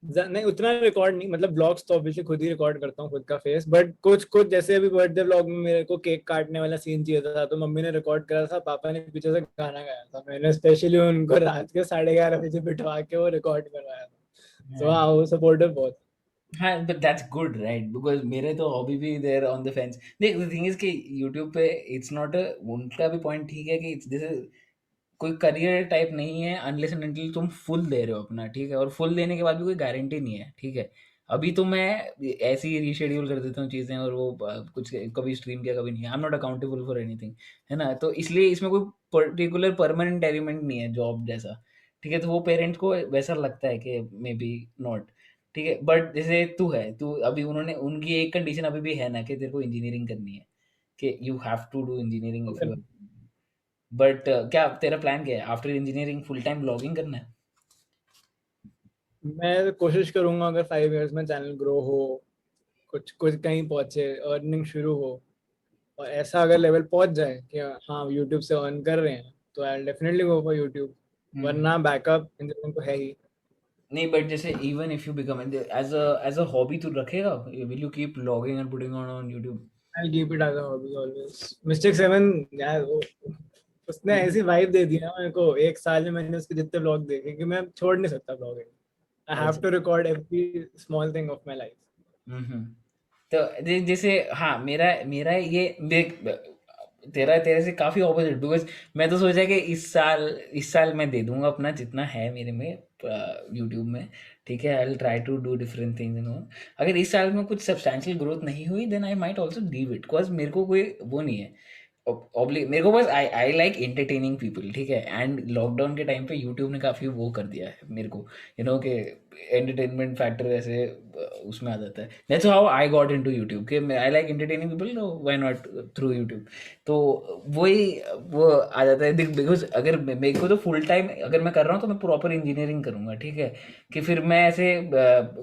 नहीं उतना रिकॉर्ड नहीं, मतलब ब्लॉग्स तो ऑब्वियसली खुद ही रिकॉर्ड करता हूँ खुद का फेस, बट कुछ कुछ जैसे अभी बर्थडे ब्लॉग में मेरे को केक काटने वाला सीन चाहिए था तो मम्मी ने रिकॉर्ड करा था, पापा ने पीछे से गाना गाया था, मैंने स्पेशली उनको रात के 11:30 बजे बिठवा के वो रिकॉर्ड करवाया था। तो हाँ, वो सपोर्टिव बहुत। हाँ, but that's good right, because मेरे तो हॉबी भी देयर ऑन द फेंस। देख द थिंग इज कि यूट्यूब पे इट्स नॉट अ, उनका भी पॉइंट ठीक है कि इट्स दिस कोई करियर टाइप नहीं है अनलेस एंड अनटिल तुम फुल दे रहे हो अपना, ठीक है, और फुल देने के बाद भी कोई गारंटी नहीं है, ठीक है। अभी तो मैं ऐसे ही रीशेड्यूल कर देता हूँ चीज़ें, और वो कुछ कभी स्ट्रीम किया कभी नहीं, I am not accountable for anything, है ना। तो इसलिए इसमें कोई पर्टिकुलर परमानेंट एलिमेंट नहीं है जॉब जैसा, ठीक है। तो वो पेरेंट्स को वैसा लगता है कि मे बी नॉट, ठीक है। बट जैसे तू है, तू अभी, उन्होंने उनकी एक कंडीशन अभी भी है ना कि तेरे को इंजीनियरिंग करनी है, कि you have to do engineering if you, but क्या तेरा प्लान क्या है after engineering? Full time blogging करना है? मैं कोशिश करूंगा अगर 5 इयर्स में चैनल ग्रो हो, कुछ कुछ कहीं पहुंचे, अर्निंग शुरू हो, और ऐसा अगर लेवल पहुंच जाए कि हाँ यूट्यूब से अर्न कर रहे हैं, तो I definitely go for YouTube, hmm. वरना बैकअप इंजीनियरिंग तो है ही। नहीं, बट जैसे even if you become as a hobby तू रखेगा, will you keep blogging and putting on YouTube? I'll keep it as a hobby always. Mystic 7 यार, वो उसने ऐसी वाइब दे दी ना मेरे को, एक साल में मैंने उसके जितने ब्लॉग देखे कि मैं छोड़ नहीं सकता ब्लॉगिंग। आई हैव अच्छा। To record every small thing of my life. Hmm. तो जैसे हाँ, मेरा मेरा ये तेरा तेरे से काफ़ी ऑपोजिट, बिकॉज मैं तो सोचा कि इस साल मैं दे दूंगा अपना जितना है मेरे में यूट्यूब में, ठीक है। I will try to do different things no. अगर इस साल में कुछ सब्सटैंशियल ग्रोथ नहीं हुई then I might also leave it, because मेरे को कोई वो नहीं है। मेरे को बस I I like entertaining people, ठीक है। एंड लॉकडाउन के टाइम पे यूट्यूब ने काफ़ी वो कर दिया है मेरे को, यू नो कि एंटरटेनमेंट फैक्टर ऐसे उसमें आ जाता है। That's how I got into YouTube, कि आई लाइक एंटरटेनिंग पीपल, तो व्हाई नॉट थ्रू यूट्यूब। तो वही वो आ जाता है देख, बिकॉज अगर मेरे को तो फुल टाइम अगर मैं कर रहा हूँ तो मैं प्रॉपर इंजीनियरिंग करूँगा, ठीक है, कि फिर मैं ऐसे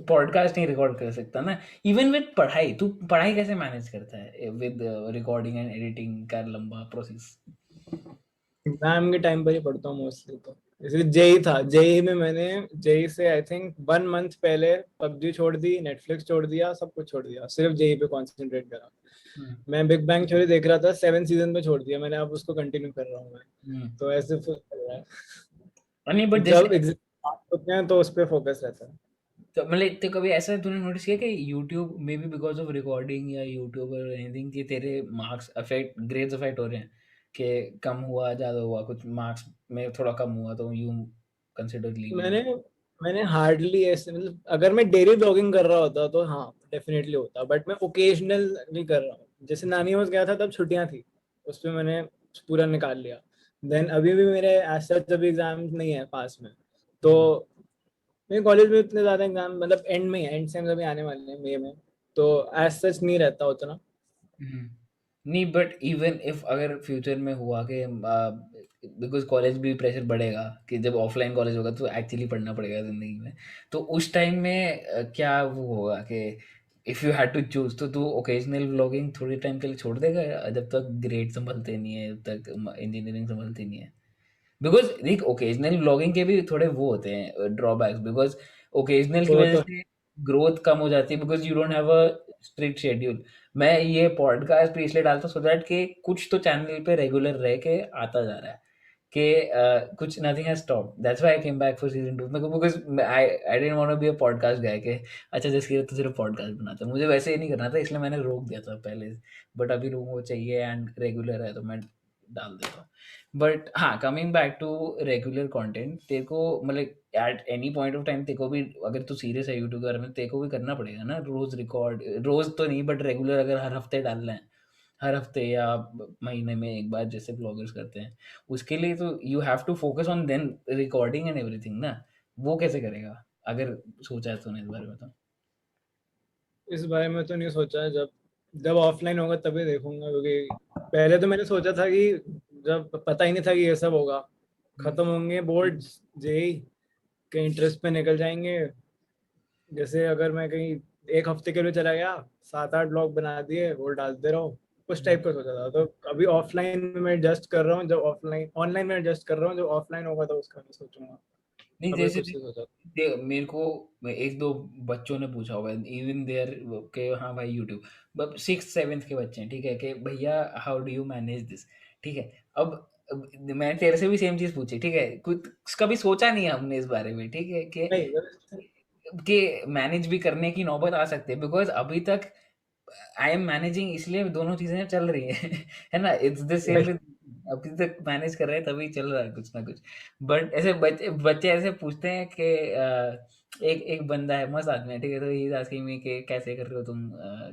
पॉडकास्ट नहीं रिकॉर्ड कर सकता ना। इवन विद पढ़ाई, तू पढ़ाई कैसे मैनेज करता है विद रिकॉर्डिंग एंड एडिटिंग का लंबा प्रोसेस? एग्जाम के टाइम पर ही पढ़ता हूँ मोस्टली, तो इसलिए जेई था, जेई में मैंने जेई से आई थिंक 1 मंथ पहले पबजी छोड़ दी, नेटफ्लिक्स छोड़ दिया, सब कुछ छोड़ दिया, सिर्फ जेई पे कंसंट्रेट करा। हम्म। मैं बिग बैंग थ्योरी देख रहा था, 7 सीजन पे छोड़ दिया मैंने, अब उसको कंटिन्यू कर रहा हूँ मैं। हम्म। तो ऐसे फिर चल रहा है। नहीं तो बट जब जैसे, एग्जाम होते हैं तो उस पर फोकस रहता है। तो मतलब तो कभी ऐसा तूने नोटिस किया कि YouTube may be because of recording या यूट्यूब और एनीथिंग कि तेरे मार्क्स अफेक्ट, ग्रेड्स अफेक्ट हो रहे हैं, कि कम हुआ ज़्यादा हुआ, कुछ मार्क्स में थोड़ा कम हुआ तो यू कंसिडर लीविंग मैंने इट? मैंने हार्डली ऐसे, मतलब अगर मैं डेली ब्लॉगिंग कर रहा होता तो हाँ डेफिनेटली होता, बट मैं ओकेजनली कर रहा हूँ। जैसे नानी हाउस गया था तब छुट्टियां थी, उस पे मैंने पूरा निकाल लिया। देन अभी भी मेरे एज सच अभी एग्जाम नहीं है पास में, तो मेरे कॉलेज में इतने ज्यादा एग्जाम मतलब एंड में एंड सेम्स अभी आने वाले हैं मई में, तो एज सच नहीं रहता उतना। हम्म। नहीं, बट इवन इफ अगर फ्यूचर में हुआ कि बिकॉज कॉलेज भी प्रेशर बढ़ेगा कि जब ऑफलाइन कॉलेज होगा तो एक्चुअली पढ़ना पड़ेगा ज़िंदगी में, तो उस टाइम में क्या वो होगा कि if you had to choose, तो तू ओकेजनल व्लॉगिंग थोड़े टाइम के लिए छोड़ देगा जब तक ग्रेड संभलते नहीं है, जब तक इंजीनियरिंग संभलती नहीं है? बिकॉज देख, ओकेजनल व्लॉगिंग के भी थोड़े वो होते हैं ड्रॉबैक्स, बिकॉज ओकेजनल की वो वजह तो से ग्रोथ कम हो जाती है, because you don't have a strict schedule. मैं ये पॉडकास्ट भी इसलिए डालता हूँ सो दैट कि कुछ तो चैनल पे रेगुलर रह के आता जा रहा है कि कुछ nothing has stop, that's why I came back for season 2, because I didn't want to be a podcast guy के अच्छा जैसे तो सिर्फ पॉडकास्ट बनाता है, मुझे वैसे ही नहीं करना था, इसलिए मैंने रोक दिया था पहले। बट अभी लोगों को चाहिए एंड रेगुलर है तो मैं डाल देता हूँ। बट हाँ, coming back to regular content, तेरे को मतलब at any point of time तेरे को भी, अगर तू सीरियस है यूट्यूब के बारे में, तेरे को भी करना पड़ेगा ना रोज रिकॉर्ड, रोज तो नहीं बट रेगुलर, अगर हर हफ्ते डालना है, हर हफ्ते या महीने में एक बार जैसे ब्लॉगर्स करते हैं, उसके लिए तो you have to focus on then recording and everything ना। वो कैसे करेगा अगर सोचा है तूने इस बारे में तो? इस बारे में तो नहीं सोचा है, जब जब ऑफलाइन होगा तभी देखूंगा, क्योंकि पहले तो मैंने सोचा था कि जब पता ही नहीं था कि ये सब होगा, हम्म, खत्म होंगे बोर्ड्स जेई, कहीं ट्रिप पे निकल जाएंगे, जैसे अगर मैं कहीं एक हफ्ते के लिए चला गया, 7-8 ब्लॉग बना दिए वो डालते रहो, उस टाइप का सोचा था। तो अभी ऑफलाइन में मैं एडजस्ट कर रहा हूँ, जब ऑफलाइन ऑनलाइन में एडजस्ट कर रहा हूँ, जब ऑफलाइन होगा तो उसका मैं सोचूंगा। नहीं अभी जैसे कुछ नहीं सोचा। मेरे को एक दो बच्चों ने पूछा होगा इवन देयर के हाँ भाई यूट्यूब, सिक्स सेवेंथ के बच्चे हैं, ठीक है, कि भैया how do you manage this, ठीक है। अब मैंने तेरे से भी सेम चीज़ पूछी, ठीक है, कुछ कभी सोचा नहीं है हमने इस बारे में, ठीक है, नहीं, कि मैनेज भी करने की नौबत आ सकती है, बिकॉज अभी तक आई एम मैनेजिंग, इसलिए दोनों चीजें चल रही है है ना, इट्स द सेम वही विद, अभी तक मैनेज कर रहे हैं तभी चल रहा है कुछ ना कुछ। बट ऐसे बच्चे बच्चे ऐसे पूछते हैं कि एक एक बंदा है मस्त आदमी है, ठीक है, तो ही आस्किंग मी कि कैसे कर रहे हो तुम,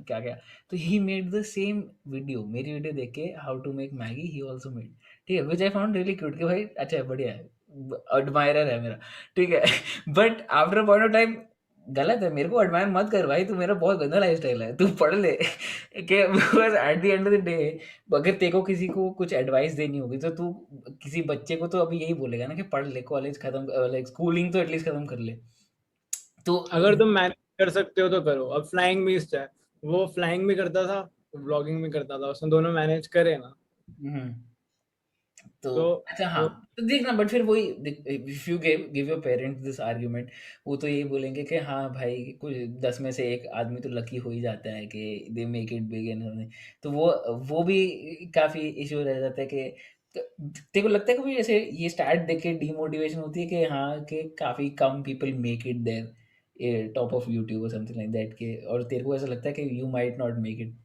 क्या क्या, तो he made the same video, मेरी वीडियो देख के, how to make Maggi, he also made, ठीक है, which I found really cute कि भाई अच्छा है, बढ़िया है, एडमायरर है मेरा, ठीक है। But after point of time गलत है, मेरे को एडमायर मत कर भाई, तू मेरा बहुत गंदा लाइफस्टाइल है, तू पढ़ ले कि because at the end of the day, अगर तेरे को किसी को कुछ एडवाइस देनी होगी तो तू किसी बच्चे को तो अभी यही बोलेगा ना कि पढ़ ले, कॉलेज खत्म, लाइक स्कूलिंग तो एटलीस्ट खत्म कर ले, तो अगर तुम मैनेज कर सकते हो तो करो। अब फ्लाइंग बीस्ट है, वो फ्लाइंग भी करता था, व्लॉगिंग भी करता था, उसने दोनों मैनेज करे ना। हम्म, तो तो अच्छा हाँ, वो तो देखना, बट फिर वही, if you give your parents this argument, वो तो यही बोलेंगे कि हाँ भाई कुछ 10 में से एक आदमी तो लकी हो ही जाता है कि they make it big and, तो वो भी काफी इशू रह जाता है कि तेरे को लगता है कभी ऐसे ये स्टार्ट देख के डीमोटिवेशन होती है कि हाँ कि काफी come people make it there top of YouTube और समथिंग लाइक दैट के, और तेरे को ऐसा लगता है कि you might not make it?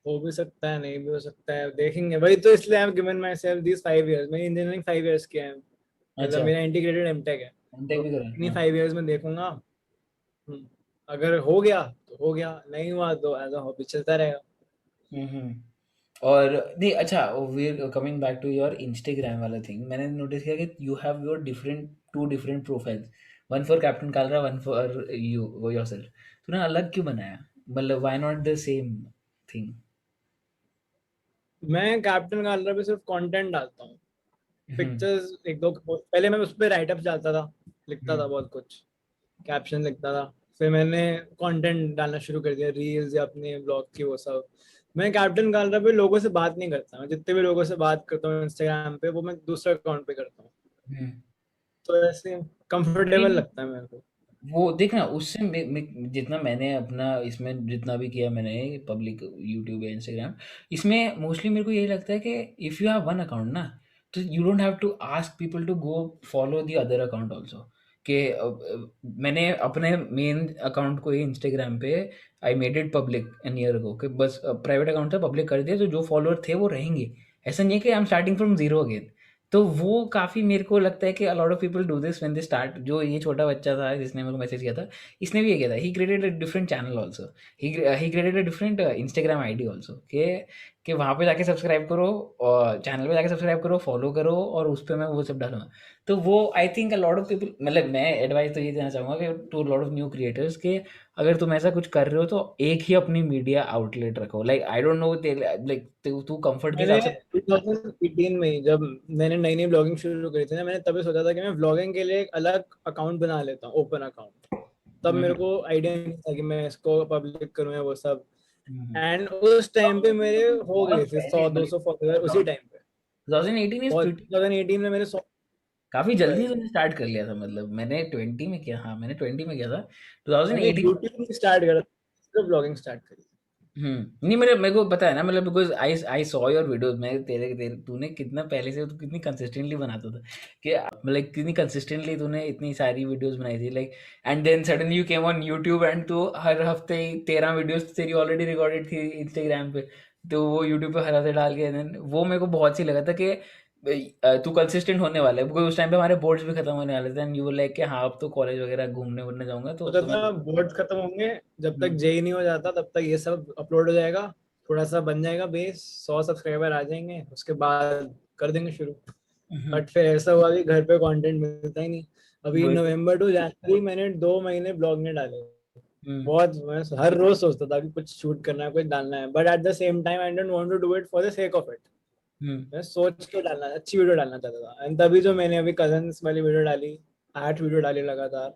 हो भी सकता है, नहीं भी हो सकता है, देखेंगे। वही तो इसलिए I have given my self this 5 years। मैंने इंजीनियरिंग 5 years किया है, मतलब अच्छा, मेरा इंटीग्रेटेड एमटेक है। एमटेक तो भी करें, इन्हीं हाँ। 5 years में देखूंगा। अगर हो गया तो हो गया, नहीं हुआ तो एज अ हॉबी चलता रहेगा। हम्म। और नहीं अच्छा, we coming back to your Instagram वाला थिंग, मैंने नोटिस किया कि you have your different to different profiles, one for Captain Kalra, one for you वो योरसेल्फ, तूने अलग क्यों बनाया, मतलब why not the same thing? मैं कैप्टन गालरा पे सिर्फ कंटेंट डालता हूँ, हम्म, पिक्चर्स एक दो। पहले मैं उस पर राइटअप डालता था, लिखता था हम्म, बहुत कुछ, कैप्शन लिखता था। फिर मैंने कंटेंट डालना शुरू कर दिया, रील्स या अपने ब्लॉग की वो सब। मैं कैप्टन गालरा पे लोगों से बात नहीं करता, मैं जितने भी लोगों से बात करता हूँ इंस्टाग्राम पे वो मैं दूसरे अकाउंट पे करता हूँ। हम्म। तो ऐसे कंफर्टेबल नहीं, लगता है मेरे को। वो देखना उससे जितना मैंने अपना इसमें जितना भी किया मैंने पब्लिक यूट्यूब या इंस्टाग्राम, इसमें मोस्टली मेरे को यही लगता है कि if you have one account ना, तो you don't have to ask people to go follow the other account also, कि मैंने अपने मेन अकाउंट को ही इंस्टाग्राम पे I made it public an year ago, कि बस प्राइवेट अकाउंट था, पब्लिक कर दिया, तो जो फॉलोअर थे वो रहेंगे। ऐसा नहीं है कि I am starting from zero again. तो वो काफ़ी मेरे को लगता है कि अ lot of people do this when they start. जो ये छोटा बच्चा था जिसने मेरे को मैसेज किया था, इसने भी ये किया था। He created a different channel also, he created a different Instagram ID also, कि वहाँ पे जाके सब्सक्राइब करो, और चैनल पे जाके सब्सक्राइब करो, फॉलो करो, और उस पे मैं वो सब डालूंगा। तो वो I think a lot of people, मतलब मैं एडवाइस तो ये देना चाहूँगा कि to lot of new creators, के अगर तुम ऐसा कुछ कर रहे हो तो एक ही अपनी मीडिया आउटलेट रखो। Like I don't no, like तू कंफर्ट के मैंने हिसाब से। 2018 में ही जब मैंने नई नई ब्लॉगिंग शुरू करी थी ना, मैंने तभी सोचा था कि मैं ब्लॉगिंग के लिए एक अलग अकाउंट बना लेता हूँ, ओपन अकाउंट। तब मेरे हम्म, को आइडिया नहीं था कि मैं इसको पब्लिक करूँ या वो सब। हम्म। एंड उस टाइम पे मेरे हो बहुत गए थे पहले, 100-200 फॉलोअर उसी टाइम पे। 2018 इज और प्रीटी। 2018 में मेरे 100। काफी जल्दी भाई तुमने स्टार्ट कर लिया था, मतलब मैंने 20 में किया, हाँ मैंने 20 में किया था, मैंने 2018। यूट्यूब में स्टार्ट करा, सिर्फ ब्लॉगिंग स्टार्ट करी। नहीं, मेरे को पता है ना, मतलब because I I saw your videos. मैं तेरे तेरे तूने कितना पहले से, तू कितनी कंसिस्टेंटली बनाता था, कि मतलब कितनी कंसिस्टेंटली तूने इतनी सारी वीडियोस बनाई थी, like. And then suddenly you came on YouTube, and तू हर हफ्ते ही 13 वीडियोस तेरी ऑलरेडी रिकॉर्डेड थी इंस्टाग्राम पे, तो वो यूट्यूब पे हर हफ्ते डाल के, देन वो मेरे को बहुत सी लगा था कि तू कंसिस्टेंट होने वाला है, बिकॉज उस टाइम पे हमारे बोर्ड्स भी खत्म होने वाले थे, एंड यू वर लाइक कि हाँ अब तो कॉलेज वगैरह घूमने वूमने जाऊंगा, सोचा तो मैं। था बोर्ड खत्म होंगे, जब तक हम्म, जेई नहीं हो जाता तब तक ये सब अपलोड हो जाएगा, थोड़ा सा बन जाएगा बेस, 100 सब्सक्राइबर आ जाएंगे, उसके बाद कर देंगे शुरू। हम्म, बट फिर ऐसा हुआ कि घर पे कंटेंट मिलता ही नहीं। अभी वही। नवंबर टू जनवरी मैंने 2 महीने ब्लॉग नहीं डाले। हम्म, बहुत, मैं हर रोज सोचता था कि कुछ शूट करना है, कुछ डालना है, but at the same time I don't want to do it for the sake of it. Hmm. मैं सोच के डालना, अच्छी वीडियो डालना चाहता था, एंड तभी जो मैंने अभी कजन्स वाली वीडियो डाली, 8 वीडियो डाली लगातार,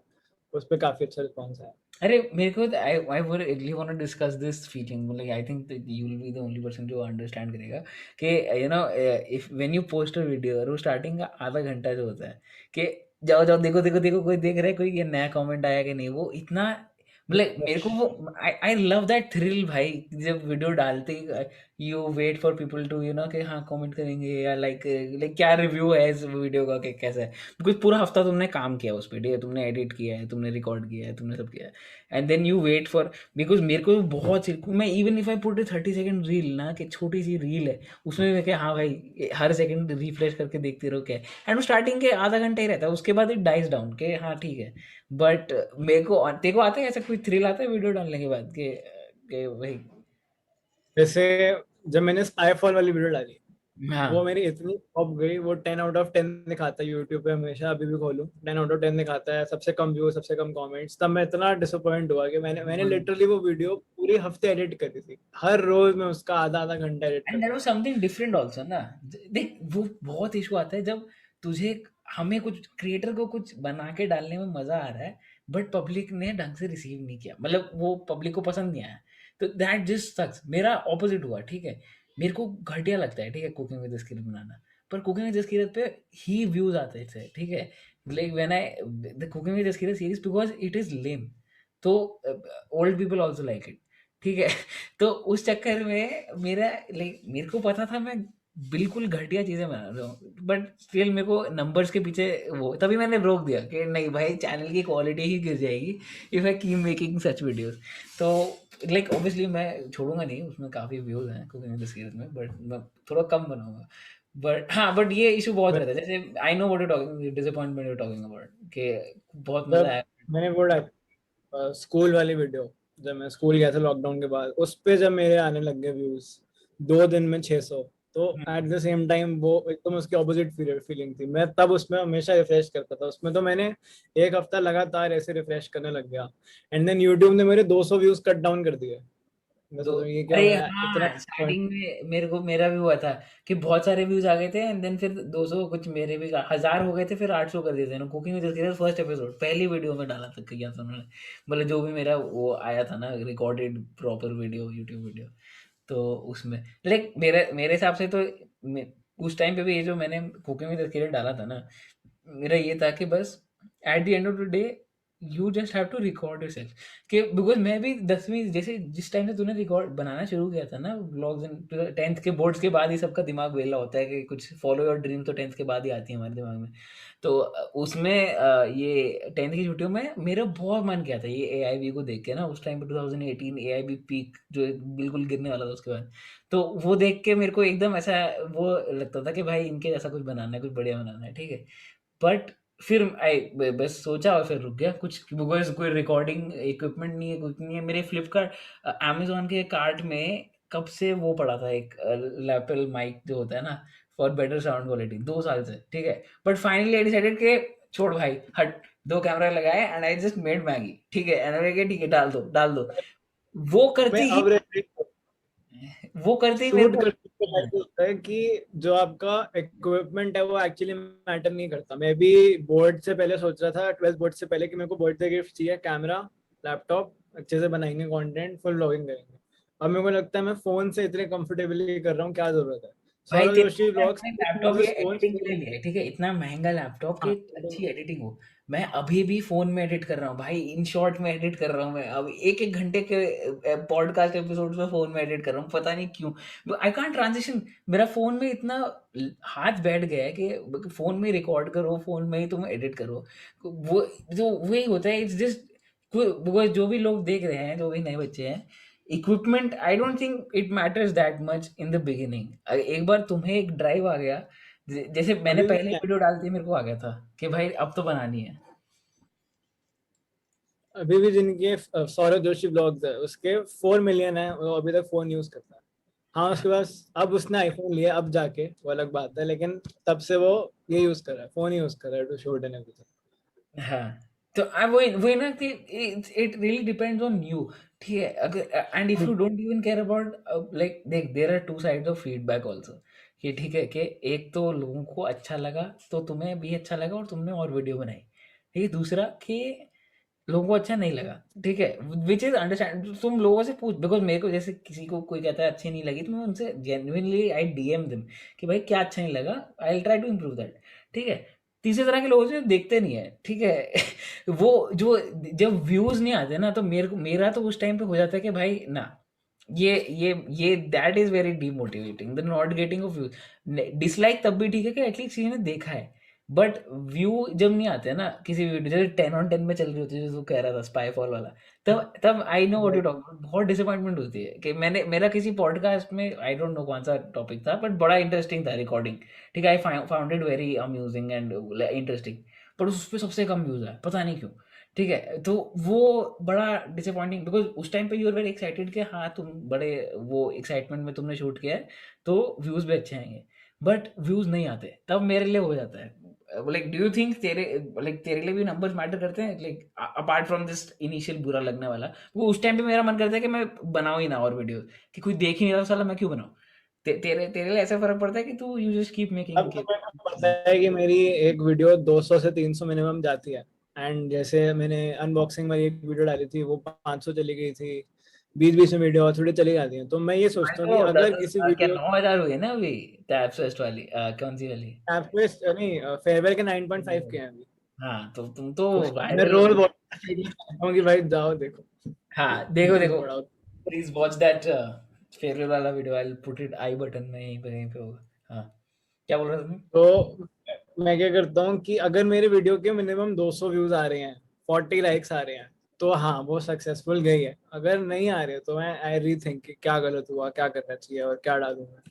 उस पर काफी अच्छा रिस्पॉन्स आया। अरे मेरे को I would really want to discuss this feeling, मतलब I think you will be the only person जो अंडरस्टैंड करेगा, कि you know if when you post a video, और वो स्टार्टिंग का आधा घंटा जो होता है, कि जाओ जाओ देखो देखो देखो, कोई देख रहा है, कोई ये नया कमेंट आया कि नहीं, वो इतना, मतलब मेरे को वो I I love that thrill भाई। जब वीडियो डालते ही you wait for people to you know कि हाँ कमेंट करेंगे, या लाइक लाइक क्या रिव्यू है इस वीडियो का, कि कैसा है, बिकॉज पूरा हफ्ता तुमने काम किया उस पर, तुमने एडिट किया है, तुमने रिकॉर्ड किया है, तुमने सब किया है, and then you wait for, because मेरे को बहुत सी, मैं even if I put a 30 second reel ना, कि छोटी सी रील है, उसमें मैं क्या, हाँ भाई हर सेकंड रिफ्रेश करके देखते रहो क्या है, एंड वो स्टार्टिंग के आधा घंटा ही रहता है, उसके बाद इट डाइज डाउन, के हाँ ठीक है। बट मेरे को, तेरे को आता है ऐसा कोई थ्रिल आता है वीडियो डालने के बाद, के भाई। जैसे जब मैंने स्पाईफॉल वाली वीडियो डाली, वो हाँ। मेरी इतनी पॉप गई, वो 10 आउट ऑफ 10 दिखाता है यूट्यूब पे हमेशा, अभी भी खोलूं 10 आउट ऑफ 10 दिखाता है, सबसे कम व्यू, सबसे कम कमेंट्स। तब मैं इतना डिसअपॉइंट हुआ कि मैंने लिटरली वो वीडियो पूरे हफ्ते एडिट करी थी, हर रोज मैं उसका आधा आधा घंटा एडिट एंड दैट करता वाज था। समथिंग डिफरेंट आल्सो ना। देख वो बहुत इशू आता है जब तुझे, हमें कुछ क्रिएटर को कुछ बना के डालने में मजा आ रहा है, बट पब्लिक ने ढंग से रिसीव नहीं किया, मतलब वो पब्लिक को पसंद नहीं आया, तो दैट जस्ट सक्स। मेरा ऑपोजिट हुआ, ठीक है। मेरे को घटिया लगता है, ठीक है, कुकिंग विद स्किल बनाना, पर कुकिंग विद स्किल पे ही व्यूज आते थे, ठीक है। Like when I the cooking with skill series, because it is lame, तो old people also like it, ठीक है। तो उस चक्कर में मेरा, लाइक मेरे को पता था मैं बिल्कुल घटिया चीज़ें बना रहा हूँ, बट स्टिल मेरे को नंबर्स के पीछे, वो तभी मैंने रोक दिया कि नहीं भाई, चैनल की क्वालिटी ही गिर जाएगी if I keep making such videos. तो लाइक ऑब्वियसली मैं छोड़ूंगा नहीं, उसमें काफ़ी व्यूज़ हैं कुकिंग विद सीरीज में, बट मैं थोड़ा कम बनाऊंगा। बट हाँ, बट ये इशू बहुत रहता है, जैसे I know what you talking, disappointment you talking about, कि बहुत मज़ा जब आया। मैंने वो स्कूल वाली वीडियो, जब मैं स्कूल गया था लॉकडाउन के बाद, उस पे जब मेरे आने लग गए व्यूज 2 दिन में 600, तो एट द सेम टाइम वो एकदम उसकी ऑपोजिट फीलिंग थी। मैं तब उसमें हमेशा रिफ्रेश करता था, उसमें तो मैंने एक हफ्ता लगातार ऐसे रिफ्रेश करने लग गया, एंड देन यूट्यूब ने मेरे 200 व्यूज कट डाउन कर दिए। मैं दो, सोच रहा हूँ ये क्या, अरे मैं इतना हाँ, स्टार्टिंग में मेरा भी हुआ था, कि बहुत सारे व्यूज आ गए थे, एंड देन फिर 200 कुछ, मेरे भी 1000 हो गए थे, फिर 800 कर दिए थे ना। कुकिंग विद फर्स्ट एपिसोड पहली वीडियो में डाला था, किया था उन्होंने, मतलब जो भी मेरा वो आया था ना, recorded proper video, YouTube video, तो उसमें, लाइक मेरे मेरे हिसाब से तो उस टाइम पे भी ये जो मैंने कुकिंग विद डाला था ना, मेरा ये था कि बस at the end of the day you just have to record yourself कि बिकॉज मैं भी 10वीं जैसे जिस टाइम से तूने रिकॉर्ड बनाना शुरू किया था ना व्लॉग्स, 10th के बोर्ड्स के बाद ही सबका दिमाग वेला होता है कि कुछ फॉलो योर ड्रीम तो 10th के बाद ही आती है हमारे दिमाग में। तो उसमें ये 10th की छुट्टियों में मेरा बहुत मन किया था ये एआईबी को देख के ना, उस टाइम पे 2018 एआईबी पीक जो बिल्कुल गिरने वाला था उसके बाद। तो वो देख के मेरे को एकदम ऐसा वो लगता था कि भाई इनके जैसा कुछ बनाना है, कुछ बढ़िया बनाना है, ठीक है। बट फिर आई बस सोचा और फिर रुक गया कुछ, बिकॉज कोई रिकॉर्डिंग इक्विपमेंट नहीं है, कुछ नहीं है मेरे। फ्लिपकार्ट अमेजोन के कार्ट में कब से वो पड़ा था एक लैपल माइक जो होता है ना फॉर बेटर साउंड क्वालिटी, 2 साल से, ठीक है। बट फाइनली आई डिसाइडेड कि छोड़ भाई हट, 2 कैमरा लगाए and I just made Maggi, ठीक है। एंड ठीक है डाल दो डाल दो, वो मैं करती ही अब वो करते ही मेरे शूट को करते टाइम होता है कि जो आपका इक्विपमेंट है वो एक्चुअली मैटर नहीं करता। मैं भी बोर्ड से पहले सोच रहा था, 12th बोर्ड से पहले, कि मेरे को बोर्ड से गिफ्ट चाहिए, कैमरा, लैपटॉप, अच्छे से बनाएंगे कंटेंट, फुल व्लॉगिंग करेंगे। अब मेरे को लगता है मैं फोन से इतने कंफर्टेबली कर रहा हूँ, क्या जरूरत है। भाई सौरभ तेरे जोशी व्लॉग्स, लैपटॉप ये फोन। एडिटिंग के लिए लिया है, ठीक है। इतना महंगा लैपटॉप की हाँ, अच्छी एडिटिंग हो। मैं अभी भी फोन में एडिट कर रहा हूँ भाई, इन शॉर्ट में एडिट कर रहा हूँ मैं अब, 1-1 घंटे के पॉडकास्ट एपिसोड में फोन में एडिट कर रहा हूँ, पता नहीं क्यों आई कांट ट्रांजिशन। मेरा फोन में इतना हाथ बैठ गया है कि फोन में रिकॉर्ड करो, फोन में ही तुम एडिट करो। वो जो वही होता है, इट्स जस्ट बिकॉज जो भी लोग देख रहे हैं, जो भी नए बच्चे हैं, equipment I don't think it matters that much in the beginning. एक बार तुम्हें एक ड्राइव आ गया, जैसे मैंने अभी भी पहले नहीं है। वीडियो डालती मेरे को आ गया था कि भाई अब तो बनानी है। अभी भी जिनके सौरभ जोशी ब्लॉग्स है उसके 4 मिलियन है, वो अभी तक फोन यूज करता है। हाँ, उसके पास अब उसने आईफोन लिया अब जाके, वो अलग बात है, लेकिन तब से वो ये यूज कर रहा है, फोन यूज कर रहा है टू शूट एंड एवरीथिंग। हाँ, तो वही ना कि it really depends on you, ठीक है। अगर and if you don't even care about like देख there are two sides of feedback also, कि ठीक है कि एक तो लोगों को अच्छा लगा तो तुम्हें भी अच्छा लगा और तुमने और वीडियो बनाई, ठीक है। दूसरा कि लोगों को अच्छा नहीं लगा, ठीक है, विच इज अंडरस्टैंड। तुम लोगों से पूछ, बिकॉज मेरे को जैसे किसी को कोई कहता है अच्छी नहीं लगी तो मैं उनसे जेन्युइनली आई डीएम देम कि भाई क्या अच्छा नहीं लगा, I will try to improve that, ठीक है। तीसरे तरह के लोग जो देखते नहीं है, ठीक है। वो जो जब व्यूज नहीं आते ना तो मेरा तो उस टाइम पे हो जाता है कि भाई ना, ये that is very demotivating, the not getting off views. Dislike तब भी ठीक है कि एटलीस्ट किसी ने देखा है, बट व्यू जब नहीं आते ना किसी भी वीडियो, जैसे 10 on 10 में चल रही होती है जो तू कह रहा था स्पाई फॉल वाला, तब तब I know what you talk, बहुत डिसअपॉइंटमेंट होती है कि मेरा किसी पॉडकास्ट में आई डोंट नो कौन सा टॉपिक था बट बड़ा इंटरेस्टिंग था रिकॉर्डिंग, ठीक है। I found it very amusing and interesting, पर उस पर सबसे कम व्यूज आए, पता नहीं क्यों, ठीक है। तो वो बड़ा डिसअपॉइंटिंग, बिकॉज उस टाइम पे यू आर वेरी एक्साइटेड कि हाँ तुम बड़े वो एक्साइटमेंट में तुमने शूट किया है तो व्यूज भी अच्छे आएंगे, बट व्यूज नहीं आते तब मेरे लिए हो जाता है। लाइक डू यू थिंक तेरे लिए भी नंबर्स मैटर करते हैं, like apart from this initial बुरा लगने वाला, वो उस टाइम पे मेरा मन करता है कि मैं बनाऊं ही ना और वीडियो, कि कोई देख ही नहीं रहा साला मैं क्यों बनाऊं। तेरे तेरे लिए ऐसा फर्क पड़ता है कि तू यू जस्ट कीप अब मेकिंग तो के। मेरे को पता है कि मेरी एक वीडियो 200 से 300 मिनिमम जाती है। एंड जैसे मैंने अनबॉक्सिंग वाली एक वीडियो डाली थी, वो 500 चली गई थी। बीच बीच में वीडियो और थोड़ी चली जाती है, तो मैं ये भाई सोचता हूँ कि तो अगर किसी क्या वीडियो 9,000 हुई है ना अभी टैप्स फेस्ट वाली, कौन सी वाली? नहीं, फेयरवेल के 9.5 के हैं अभी। हाँ तो तुम तो तो मैं वायरल। रोल बोलता हूँ कि भाई जाओ देखो, हाँ देखो यूट्यूब देखो, पड़ा हो। प्लीज वॉच दैट फेवरेट वाला video, I will put it I button में, यहीं पे होगा। हाँ, क्या बोल रहे थे तुम? तो मैं क्या करता हूँ कि अगर मेरे वीडियो के मिनिमम 200 व्यूज आ रहे हैं, 40 लाइक्स आ रहे हैं, तो हाँ वो सक्सेसफुल गई है। अगर नहीं आ रहे तो मैं आई रीथिंक कि क्या गलत हुआ, क्या करना चाहिए और क्या डालूं मैं।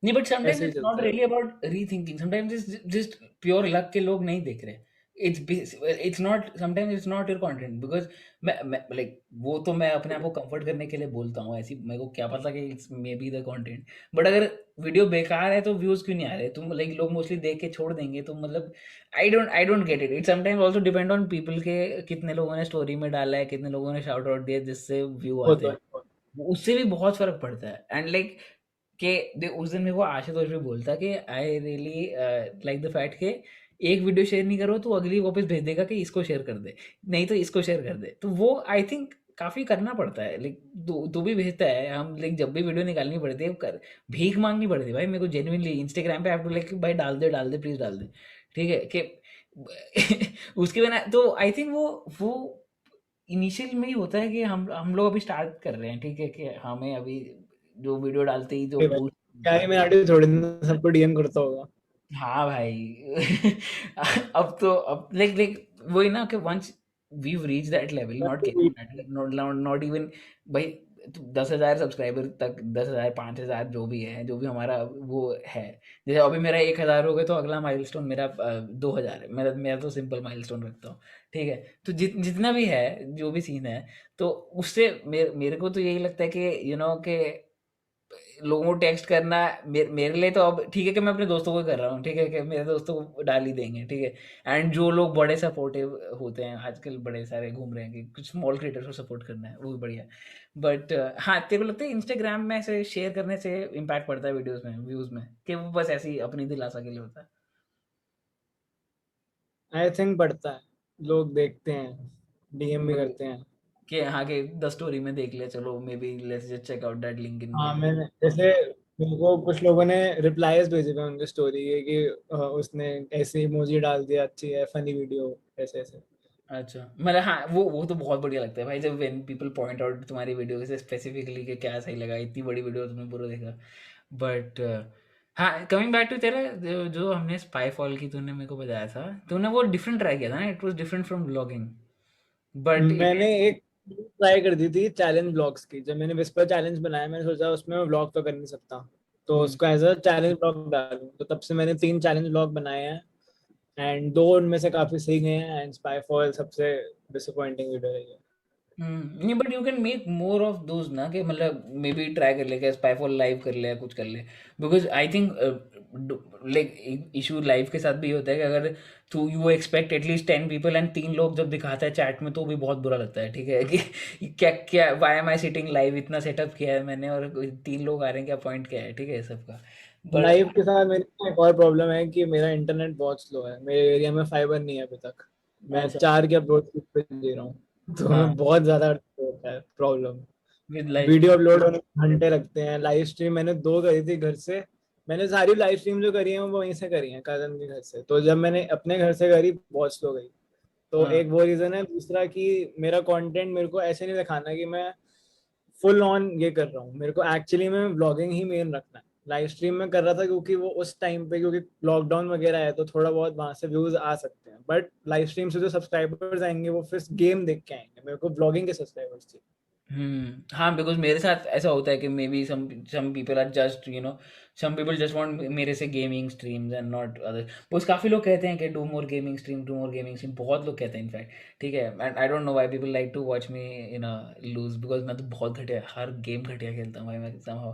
नहीं, बट समटाइम्स ऐसे ही इट्स नॉट चलता है। Really about rethinking, sometimes it's just pure luck के लोग नहीं देख रहे। It's not, sometimes it's not your content, because मैं लाइक वो तो मैं अपने आप को कंफर्ट करने के लिए बोलता हूँ, ऐसी मेरे को क्या पता कि it's may be the content. But अगर वीडियो बेकार है तो व्यूज क्यों नहीं आ रहे, तुम लाइक लोग मोस्टली देख के छोड़ देंगे तो मतलब I don't get it. It sometimes also depend on people के कितने लोगों ने स्टोरी में डाला है, कितने लोगों ने शाउट आउट दिया जिससे व्यू वो आते तो हैं, है। उससे भी बहुत फर्क पड़ता है। एंड लाइक कि उस दिन मेरे को आशुतोष भी बोलता कि I really like the fact कि एक वीडियो शेयर नहीं करो तो अगली वापस भेज देगा कि इसको शेयर कर दे, नहीं तो इसको शेयर कर दे। तो वो आई थिंक काफी करना पड़ता है, लाइक तू भी भेजता है, हम लाइक जब भी वीडियो निकालनी पड़ती है कर भीख मांगनी पड़ती है भाई मेरे को जेन्युइनली इंस्टाग्राम पे, आप टू लाइक भाई डाल दे प्लीज डाल दे, ठीक है। कि उसके बिना तो आई थिंक वो इनिशियल में ही होता है कि हम लोग अभी स्टार्ट कर रहे हैं, ठीक है, कि हमें अभी जो वीडियो डालते ही जो भाई बूस्ट क्या मिलता ही है। मैं आगे थोड़ी ना सबको डीएम करता होगा। हाँ भाई। अब तो अब लाइक वही ना कि once we reach that level, not not even भाई, 10,000 सब्सक्राइबर तक, 10,000 5,000 जो भी है, जो भी हमारा वो है, जैसे अभी मेरा 1,000 हो गए तो अगला माइलस्टोन मेरा 2,000 है, मेरा तो सिंपल माइलस्टोन रखता हूँ, ठीक है। तो जितना भी है, जो भी सीन है, तो उससे मेरे को तो यही लगता है कि कि लोगों को टेक्स्ट करना मेरे लिए तो अब ठीक है कि मैं अपने दोस्तों को कर रहा हूँ, ठीक है, कि मेरे दोस्तों को डाल ही देंगे, ठीक है। एंड जो लोग बड़े सपोर्टिव होते हैं आजकल, बड़े सारे घूम रहे हैं कि कुछ स्मॉल क्रिएटर्स को सपोर्ट करना है, वो भी बढ़िया है। बट हाँ, तेरे को लगता है इंस्टाग्राम में ऐसे शेयर करने से इम्पैक्ट पड़ता है वीडियोस में, व्यूज में, कि वो बस ऐसी अपनी दिलासा के लिए होता है? आई थिंक पड़ता है, लोग देखते हैं, डीएम भी मतलब करते हैं। कि हाँ, कि द स्टोरी में देख लिया, चलो maybe let's just check out that link in हाँ वीडियो। मैंने जैसे, मेरे को कुछ लोगों ने रिप्लाईज भेजे थे उनकी स्टोरी के कि उसने ऐसे इमोजी डाल दिया, अच्छी है, फनी वीडियो, ऐसे ऐसे। अच्छा, मतलब हाँ, वो तो बहुत बढ़िया लगता है भाई, जब व्हेन पीपल पॉइंट आउट तुम्हारी वीडियो से स्पेसिफिकली कि क्या सही लगा, इतनी बड़ी वीडियो तुमने पूरा देखा। बट हाँ, कमिंग बैक टू तेरा जो हमने स्पाई फॉल की तूने मेरे को बताया था, तूने वो डिफरेंट ट्राई किया था ना, it was different from blogging, but it मैंने इज। एक ट्राई कर दी थी चैलेंज ब्लॉग्स की, जब मैंने विस्पर चैलेंज बनाया मैंने सोचा उसमें मैं ब्लॉग तो कर नहीं सकता, तो उसको एज अ चैलेंज ब्लॉग डालूं, तो तब से मैंने 3 चैलेंज ब्लॉग बनाए हैं, एंड 2 उनमें से काफी सही गए हैं, एंड स्पाई फॉल सबसे डिसअपॉइंटिंग वीडियो रही है। नहीं, but you can make more of those ना, कि मतलब मे बी ट्राई कर ले, क्या स्पाईफॉल लाइव कर ले या कुछ कर ले, because I think like issue live के साथ भी ये होता है कि अगर तू you expect at least 10 people and 3 लोग जब दिखाता है चैट में, तो भी बहुत बुरा लगता है, ठीक है, कि क्या क्या why am I sitting live, इतना सेटअप किया है मैंने और 3 लोग आ रहे हैं, क्या पॉइंट क्या है, ठीक है, सबका। बट लाइव के साथ मेरी एक और प्रॉब्लम है कि मेरा इंटरनेट बहुत स्लो है, मेरे एरिया में फाइबर नहीं है अभी तक, मैं अच्छा, 4 की अपलोड स्पीड पे दे रहा हूँ, तो हाँ, मैं बहुत ज्यादा होता है problem. With live video stream. Upload होने में घंटे लगते हैं, लाइव स्ट्रीम मैंने 2 करी थी घर से, मैंने सारी लाइव स्ट्रीम जो करी है वो वहीं से करी है, कजन के घर से, तो जब मैंने अपने घर से करी बहुत स्लो गई, तो हाँ, एक वो रीजन है। दूसरा कि मेरा कंटेंट मेरे को ऐसे नहीं दिखाना कि मैं फुल ऑन ये कर रहा हूँ, मेरे को एक्चुअली में व्लॉगिंग ही मेन रखना है। लाइव स्ट्रीम में कर रहा था क्योंकि वो उस टाइम पे, क्योंकि लॉकडाउन वगैरह है, तो थोड़ा बहुत वहां से व्यूज आ सकते हैं, बट लाइव स्ट्रीम से जो सब्सक्राइबर्स आएंगे वो फिर गेम देख के आएंगे, मेरे को ब्लॉगिंग के सब्सक्राइबर्स चाहिए। हाँ, बिकॉज़ मेरे साथ ऐसा होता है कि maybe some people are just some people just want मेरे से gaming streams and not other. बस काफ़ी लोग कहते हैं कि डू मोर गेमिंग स्ट्रीम, बहुत लोग कहते हैं इनफैक्ट, ठीक है। And I don't know why people like to watch me in lose, because मैं तो बहुत घटिया, हर गेम घटिया खेलता हूँ भाई मैं समहाउ।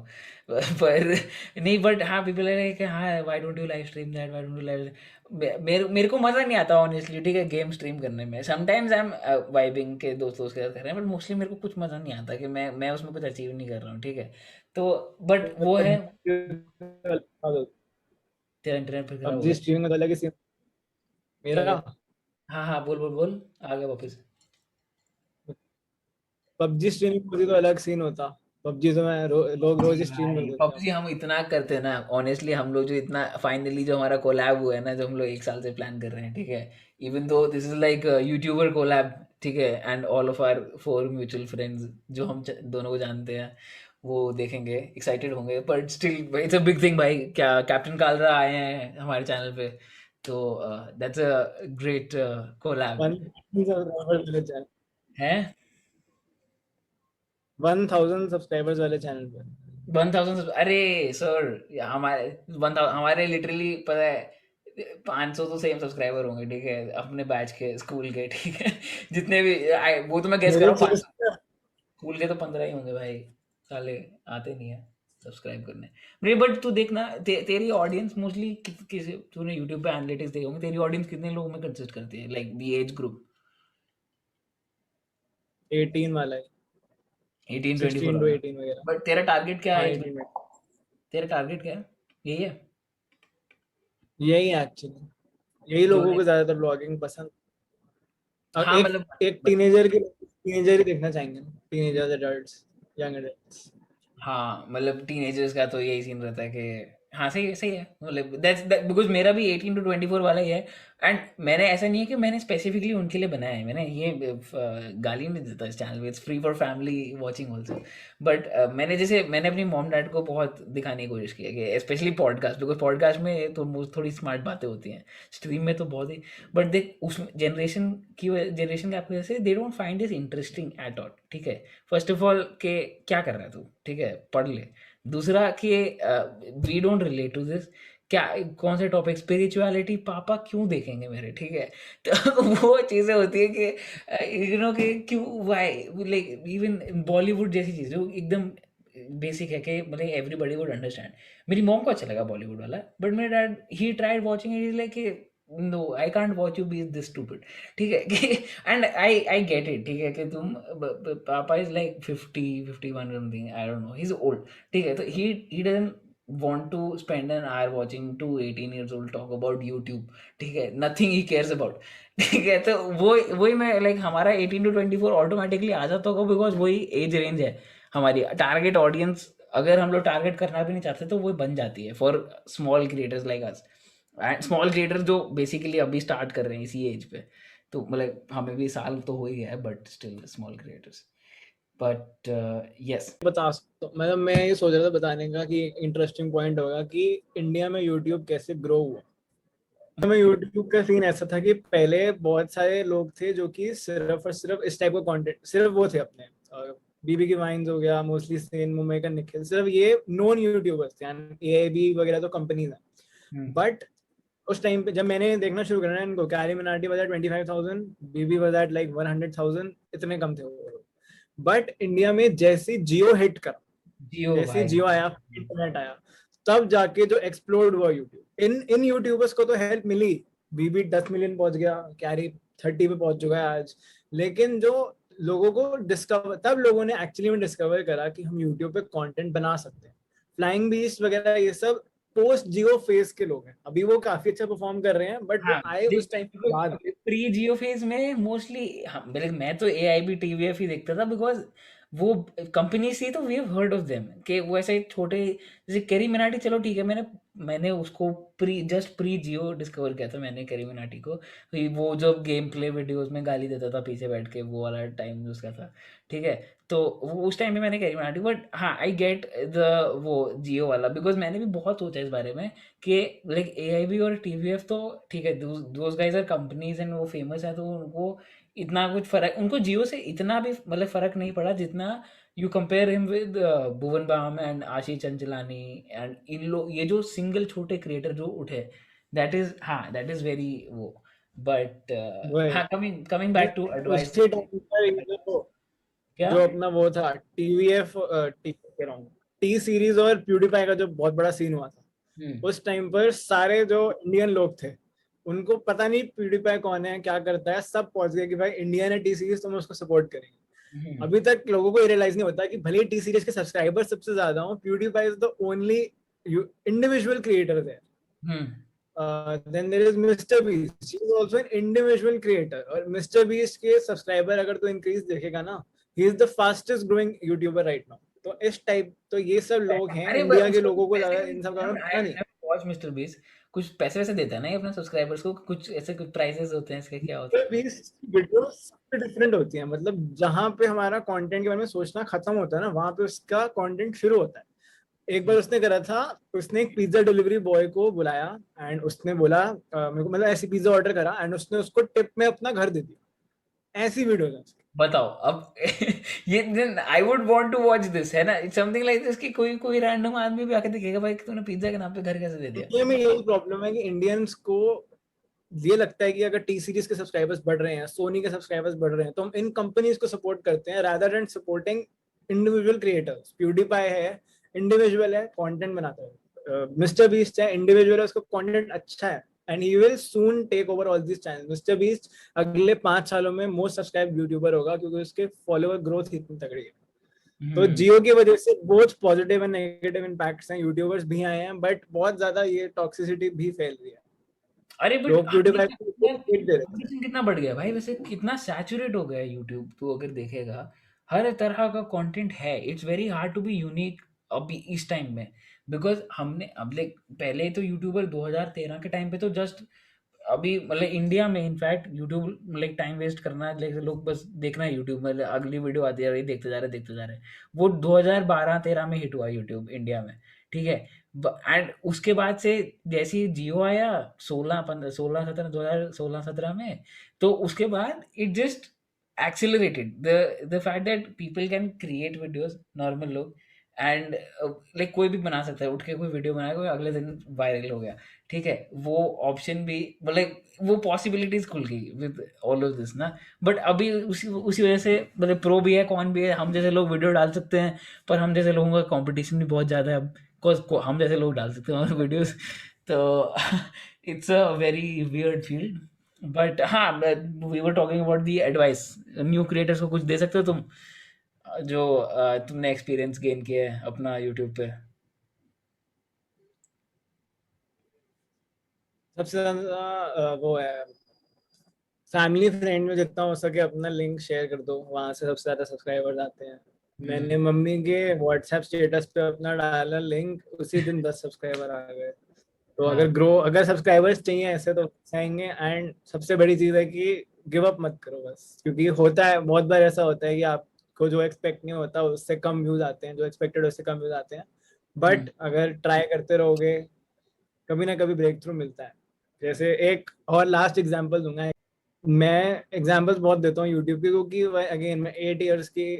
पर नहीं, बट हाँ, पीपल आर लाइक हाँ, why don't you live stream that, why don't you live. मेरे को मज़ा नहीं आता ऑनेस्टली, ठीक है, गेम स्ट्रीम करने में। समटाइम्स आई एम वाइबिंग के दोस्तों के साथ कर रहे हैं, बट मोस्टली मेरे को कुछ मज़ा नहीं आता कि मैं उसमें कुछ अचीव नहीं कर रहा हूँ, ठीक है। तो बट वो है, तेरा इंटरनेट फिर खराब हो पबजी गया। स्ट्रीमिंग का अलग ही सीन क्या मेरा। क्या? हाँ हाँ, बोल बोल बोल, आ गया वापस। पबजी स्ट्रीमिंग होती तो अलग सीन होता, पबजी तो मैं लोग रोज पबजी ही स्ट्रीम कर भाई, देते हैं। पबजी हम इतना करते हैं ना ऑनेस्टली, हम लोग जो इतना फाइनली जो हमारा कोलैब हुआ है ना, जो हम लोग 1 साल से प्लान कर रहे हैं, ठीक है, even though this is like YouTuber collab, ठीक है, and all of our 4 mutual friends जो हम दोनों को जानते हैं, वो देखेंगे, एक्साइटेड होंगे, but still it's a big thing भाई, क्या कैप्टन कालरा आए हैं हमारे चैनल पे, तो that's a great collab 1000 subscribers वाले चैनल पे। 1,000, अरे सर, हमारे 1,000, हमारे लिटरली पता है 500 तो सेम सब्सक्राइबर होंगे, ठीक है, अपने बैच के, स्कूल के, ठीक है। जितने भी वो तो मैं गेस कर मेरे रहा हूँ 500, 600 स्कूल के तो 15 ही होंगे भाई, साले आते नहीं है सब्सक्राइब करने। नहीं, बट तू देखना, तेरी ऑडियंस मोस्टली किस, तूने यूट्यूब पे एनालिटिक्स देखे होंगे, तेरी ऑडियंस कितने लोगों में कंसिस्ट करती है, लाइक दी एज ग्रुप? 18 वाला है, 18-24 16 टू वाला? 18 वगैरह। बट तेरा टारगेट क्या हाँ है एज ग्रुप? 18 में, तेरा टारगेट क्या है? यही है यही है एक्चुअली, यही जो लोगों को लाइक, ज्यादातर ब्लॉगिंग पसंद। अब हाँ एक मतलब, एक टीनेजर ही देखना चाहेंगे, टीनेजर्स, एडल्ट्स, यंग एडल्ट्स। हाँ मतलब टीनेजर्स का तो यही सीन रहता है कि हाँ, सही है, सही है, मतलब दैट्स बिकॉज मेरा भी 18-24 वाला ही है। एंड मैंने ऐसा नहीं है कि मैंने स्पेसिफिकली उनके लिए बनाया है, मैंने ये गाली नहीं देता इस चैनल पे, it's free for family watching also. But मैंने अपनी मॉम डैड को बहुत दिखाने की कोशिश की है कि स्पेशली पॉडकास्ट, बिकॉज पॉडकास्ट में तो थोड़ी स्मार्ट बातें होती हैं, स्ट्रीम में तो बहुत ही, बट देख उस जनरेशन गैप की वजह से they don't find this interesting at all. ठीक है, फर्स्ट ऑफ ऑल के क्या कर रहा है तू, ठीक है पढ़ ले। दूसरा कि we don't relate to this, क्या कौन से टॉपिक, स्पिरिचुअलिटी पापा क्यों देखेंगे मेरे, ठीक है। तो वो चीज़ें होती है कि यू नो कि क्यों, वाई, लाइक इवन बॉलीवुड जैसी चीज़ जो एकदम बेसिक है कि मतलब एवरीबडी वुड अंडरस्टैंड। मेरी मॉम को अच्छा लगा बॉलीवुड वाला, बट मेरे डैड ही tried watching it, is like no I can't watch you be this stupid, ठीक है कि एंड आई गेट इट, ठीक है कि तुम पापा is like 50 51 something, I don't no, he is old, ठीक है। तो he doesn't want to spend an hour watching two 18 years old talk about YouTube, ठीक है, nothing he cares about, ठीक है। तो वो वही मैं लाइक हमारा 18 to 24 ऑटोमेटिकली आ जाता होगा, बिकॉज वही एज रेंज है हमारी टारगेट ऑडियंस। अगर हम लोग टारगेट करना भी नहीं चाहते तो वो बन जाती है for small creators like us, and small creators जो बेसिकली अभी स्टार्ट कर रहे हैं इसी एज पे। तो मतलब हमें भी साल तो हो ही गया है, but still small creators. But yes. बता सकता हूँ, मतलब मैं ये सोच रहा था बताने का कि इंटरेस्टिंग पॉइंट होगा कि इंडिया में यूट्यूब कैसे ग्रो हुआ। में यूट्यूब का सीन ऐसा था कि पहले बहुत सारे लोग थे जो कि सिर्फ और सिर्फ इस टाइप का कंटेंट, सिर्फ वो थे अपने बीबी की वाइन्स हो गया, मोस्टली सेन मुंबई का निखिल, सिर्फ ये नॉन यूट्यूबर्स थे, एआईबी वगैरह तो कंपनीज हैं। बट उस टाइम पे जब मैंने देखना शुरू करा इनको, Carry Minati was at 25,000, BB was at like 100,000, इतने कम थे वो। बट इंडिया में जैसे जियो हिट करा, जियो जैसे भाई, जियो आया, इंटरनेट आया, तब जाके जो एक्सप्लोर्ड हुआ यूट्यूब। इन यूट्यूबर्स को तो हेल्प मिली, बीबी 10 मिलियन पहुंच गया, कैरी 30 पे पहुंच चुका है आज। लेकिन जो लोगों को डिस्कवर, तब लोगों ने एक्चुअली में डिस्कवर करा कि हम यूट्यूब पे कंटेंट बना सकते हैं। फ्लाइंग बीस्ट वगैरह ये सब पोस्ट जियो फेज के लोग हैं, अभी वो काफी अच्छा परफॉर्म कर रहे हैं, बट वो हाँ आए देख, उस टाइम बाद। प्री जियो फेज में मोस्टली हाँ, मैं तो ए आई बी टीवीएफ ही देखता था, बिकॉज वो कंपनी से, तो we have heard of them कि वो ऐसे छोटे, जैसे कैरी मिनाटी, चलो ठीक है, मैंने मैंने उसको प्री जियो डिस्कवर किया था मैंने कैरी मिनाटी को। वो जो गेम प्ले वीडियोस में गाली देता था पीछे बैठ के, वो वाला टाइम उसका था, ठीक है। तो वो उस टाइम पे मैंने कैरी मिनाटी, बट हाँ आई गेट द वो जियो वाला, बिकॉज मैंने भी बहुत सोचा इस बारे में कि लाइक एआईबी और टीवीएफ तो ठीक है, those guys are companies and वो फेमस है, तो उनको इतना कुछ फर्क, उनको जियो से इतना भी मतलब फर्क नहीं पड़ा जितना you compare him with Bhuvan Bam and Ashish Chanchalani and इन लोग, ये जो सिंगल छोटे क्रिएटर जो उठे, दैट इज, हाँ दैट इज वेरी वो। बट हाँ, coming coming back to advice. उसी टाइम पर ये क्या? जो अपना वो था टीवीएफ, टी कह रहा हूँ, टी सीरीज और प्यूडीफाई का जो बहुत बड़ा सीन हुआ था, हम्म उस टाइम पर सारे जो इंडियन लोग थे उनको पता नहीं प्यूडीफाई कौन है, क्या करता है, सब पहुंच गए कि भाई इंडियन है टी सीरीज, तो हम उसको सपोर्ट करेंगे। हम्म अभी तक लोगों को ये रियलाइज नहीं होता कि भले टी सीरीज के सब्सक्राइबर सबसे ज्यादा हो, PewDiePie is the only individual creator है। Hmm then there is Mr. Beast. He is also an individual creator. और Mr. Beast के सब्सक्राइबर अगर तो इंक्रीज देखेगा ना, he is the fastest growing YouTuber right now. तो इस टाइप, तो ये सब लोग हैं अरे इंडिया के उसको लोगों को पैसे ज्यादा भी इन सब देते का हैं ना, पता नहीं। वॉच मिस्टर बीस, कुछ पैसे वैसे देता है ना ये अपने सब्सक्राइबर्स को, कुछ ऐसे कुछ प्राइजेस होते हैं इसके, क्या होता मिस्टर बीस्ट वीडियो सबसे डिफरेंट होती है, मतलब जहाँ पे हमारा कंटेंट के बारे में सोचना खत्म होता है ना, वहां पे उसका कंटेंट शुरू होता है। एक बार उसने करा था, उसने एक पिज्जा डिलीवरी बॉय को बुलाया एंड उसने बोला मेरे को मतलब ऐसी पिज्जा ऑर्डर करा एंड उसने उसको टिप में अपना घर दे दिया। ऐसी वीडियो है उसकी। बताओ अब। ये then I would want to watch this, है ना, इट्स समथिंग लाइक दिस कि कोई रैंडम आदमी भी आके देखेगा भाई कि तूने पिज्जा के नाम पे घर कैसे दे दिया। इंडिया में यही प्रॉब्लम है कि इंडियंस को ये लगता है कि अगर टी सीरीज के सब्सक्राइबर्स बढ़ रहे हैं, सोनी के सब्सक्राइबर्स बढ़ रहे हैं, तो हम इन कंपनीज को सपोर्ट करते हैं rather than supporting individual creators. PewDiePie है, इंडिविजुअल है, कंटेंट बनाता है। मिस्टर बीस्ट है, इंडिविजुअल है, उसका कंटेंट अच्छा है and he will soon take over all this channel. Mister Beast अगले 5 सालों में मोस्ट सब्सक्राइब यूट्यूबर होगा क्योंकि उसके फॉलोअर ग्रोथ इतनी तगड़ी है। तो जियो की वजह से बहुत पॉजिटिव एंड नेगेटिव इम्पैक्ट्स हैं, यूट्यूबर्स भी आए हैं, बट बहुत ज्यादा ये टॉक्सिसिटी भी फैल रही है। अरे बट लोग प्यूडीफाई को hate दे रहे हैं। कंपटीशन कितना बढ़ गया भाई, वैसे कितना सैचुरेट हो गया है यूट्यूब, तो अगर देखेगा हर तरह का कंटेंट है, it's very hard to be unique अभी इस टाइम में, बिकॉज हमने अब लाइक पहले तो यूट्यूबर 2013 के टाइम पे तो जस्ट अभी मतलब इंडिया में इनफैक्ट यूट्यूब मतलब टाइम वेस्ट करना लाइक लोग बस देखना है यूट्यूब में, अगली वीडियो आती है वही देखते जा रहे हैं। वो 2012-13 में हिट हुआ यूट्यूब इंडिया में, ठीक है। एंड उसके बाद से जैसे ही जियो आया 16-17 2016-17 में, तो उसके बाद it just accelerated the fact that people can create videos, normal लोग, एंड लाइक कोई भी बना सकता है, उठ के कोई वीडियो बनाएगा कोई अगले दिन वायरल हो गया, ठीक है। वो ऑप्शन भी मतलब वो पॉसिबिलिटीज खुल गई विद ऑल ऑफ दिस ना। बट अभी उसी उसी वजह से मतलब प्रो भी है कौन भी है, हम जैसे लोग वीडियो डाल सकते हैं, पर हम जैसे लोगों का कंपटीशन भी बहुत ज़्यादा है अब, हम जैसे लोग डाल सकते हैं वीडियोस। तो it's a very weird field. But हाँ, we were talking about the advice, new creators को कुछ दे सकते हो तुम, जो तुमने एक्सपीरियंस गेन किया है अपना यूट्यूब पे? सबसे ज्यादा वो है फैमिली फ्रेंड में जितना हो सके अपना लिंक शेयर कर दो, वहां से सबसे ज्यादा सब्सक्राइबर्स आते हैं। मैंने मम्मी के व्हाट्सएप स्टेटस पे अपना डाला लिंक, उसी दिन 10 सब्सक्राइबर आ गए। तो अगर सब्सक्राइबर्स चाहिए ऐसे तो आएंगे। एंड सबसे बड़ी चीज है कि गिव अप मत करो बस, क्योंकि होता है बहुत बार ऐसा होता है कि आपको जो एक्सपेक्ट नहीं होता उससे कम व्यूज आते हैं, जो एक्सपेक्टेड उससे कम व्यूज आते हैं। बट अगर ट्राई करते रहोगे कभी ना कभी ब्रेक थ्रू मिलता है। जैसे एक और लास्ट एग्जांपल दूंगा, मैं एग्जांपल्स बहुत देता हूँ यूट्यूब की, क्योंकि अगेन मैं 8 इयर्स की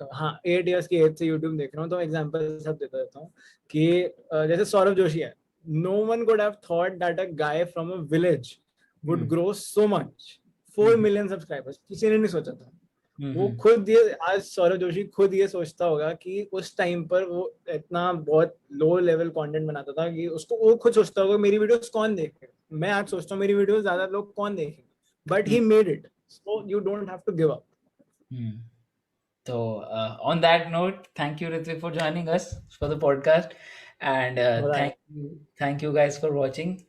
8 इयर्स की एज से यूट्यूब देख रहा हूँ, तो एग्जांपल सब देता रहता हूँ कि जैसे सौरभ जोशी है। No one could have thought that a guy from a village would grow so much, 4 million subscribers, किसी ने नहीं सोचा था। वो खुद ये आज सौरभ जोशी खुद ये सोचता होगा कि उस टाइम पर वो इतना बहुत लो लेवल कंटेंट बनाता था कि उसको वो खुद सोचता होगा मेरी वीडियोस कौन देखेगा। मैं आज सोचता हूँ मेरी वीडियोस ज्यादा लोग कौन देखेंगे, but he made it, so you don't have to give up. So on that note, thank you Ritvik for joining us for the podcast, and thank you guys for watching.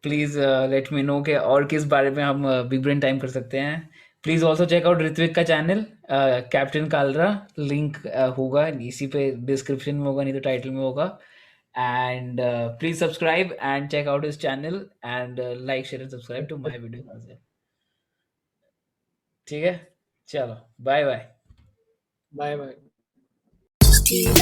Please let me know कि और किस बारे में हम big Brain time कर सकते हैं। Please also check out Ritwik का चैनल कैप्टन कालरा, लिंक होगा इसी पे डिस्क्रिप्शन में होगा, नहीं तो टाइटल में होगा। And please subscribe and check out his channel and like share and subscribe to my video. ठीक है, चलो bye bye. Bye bye. Yeah.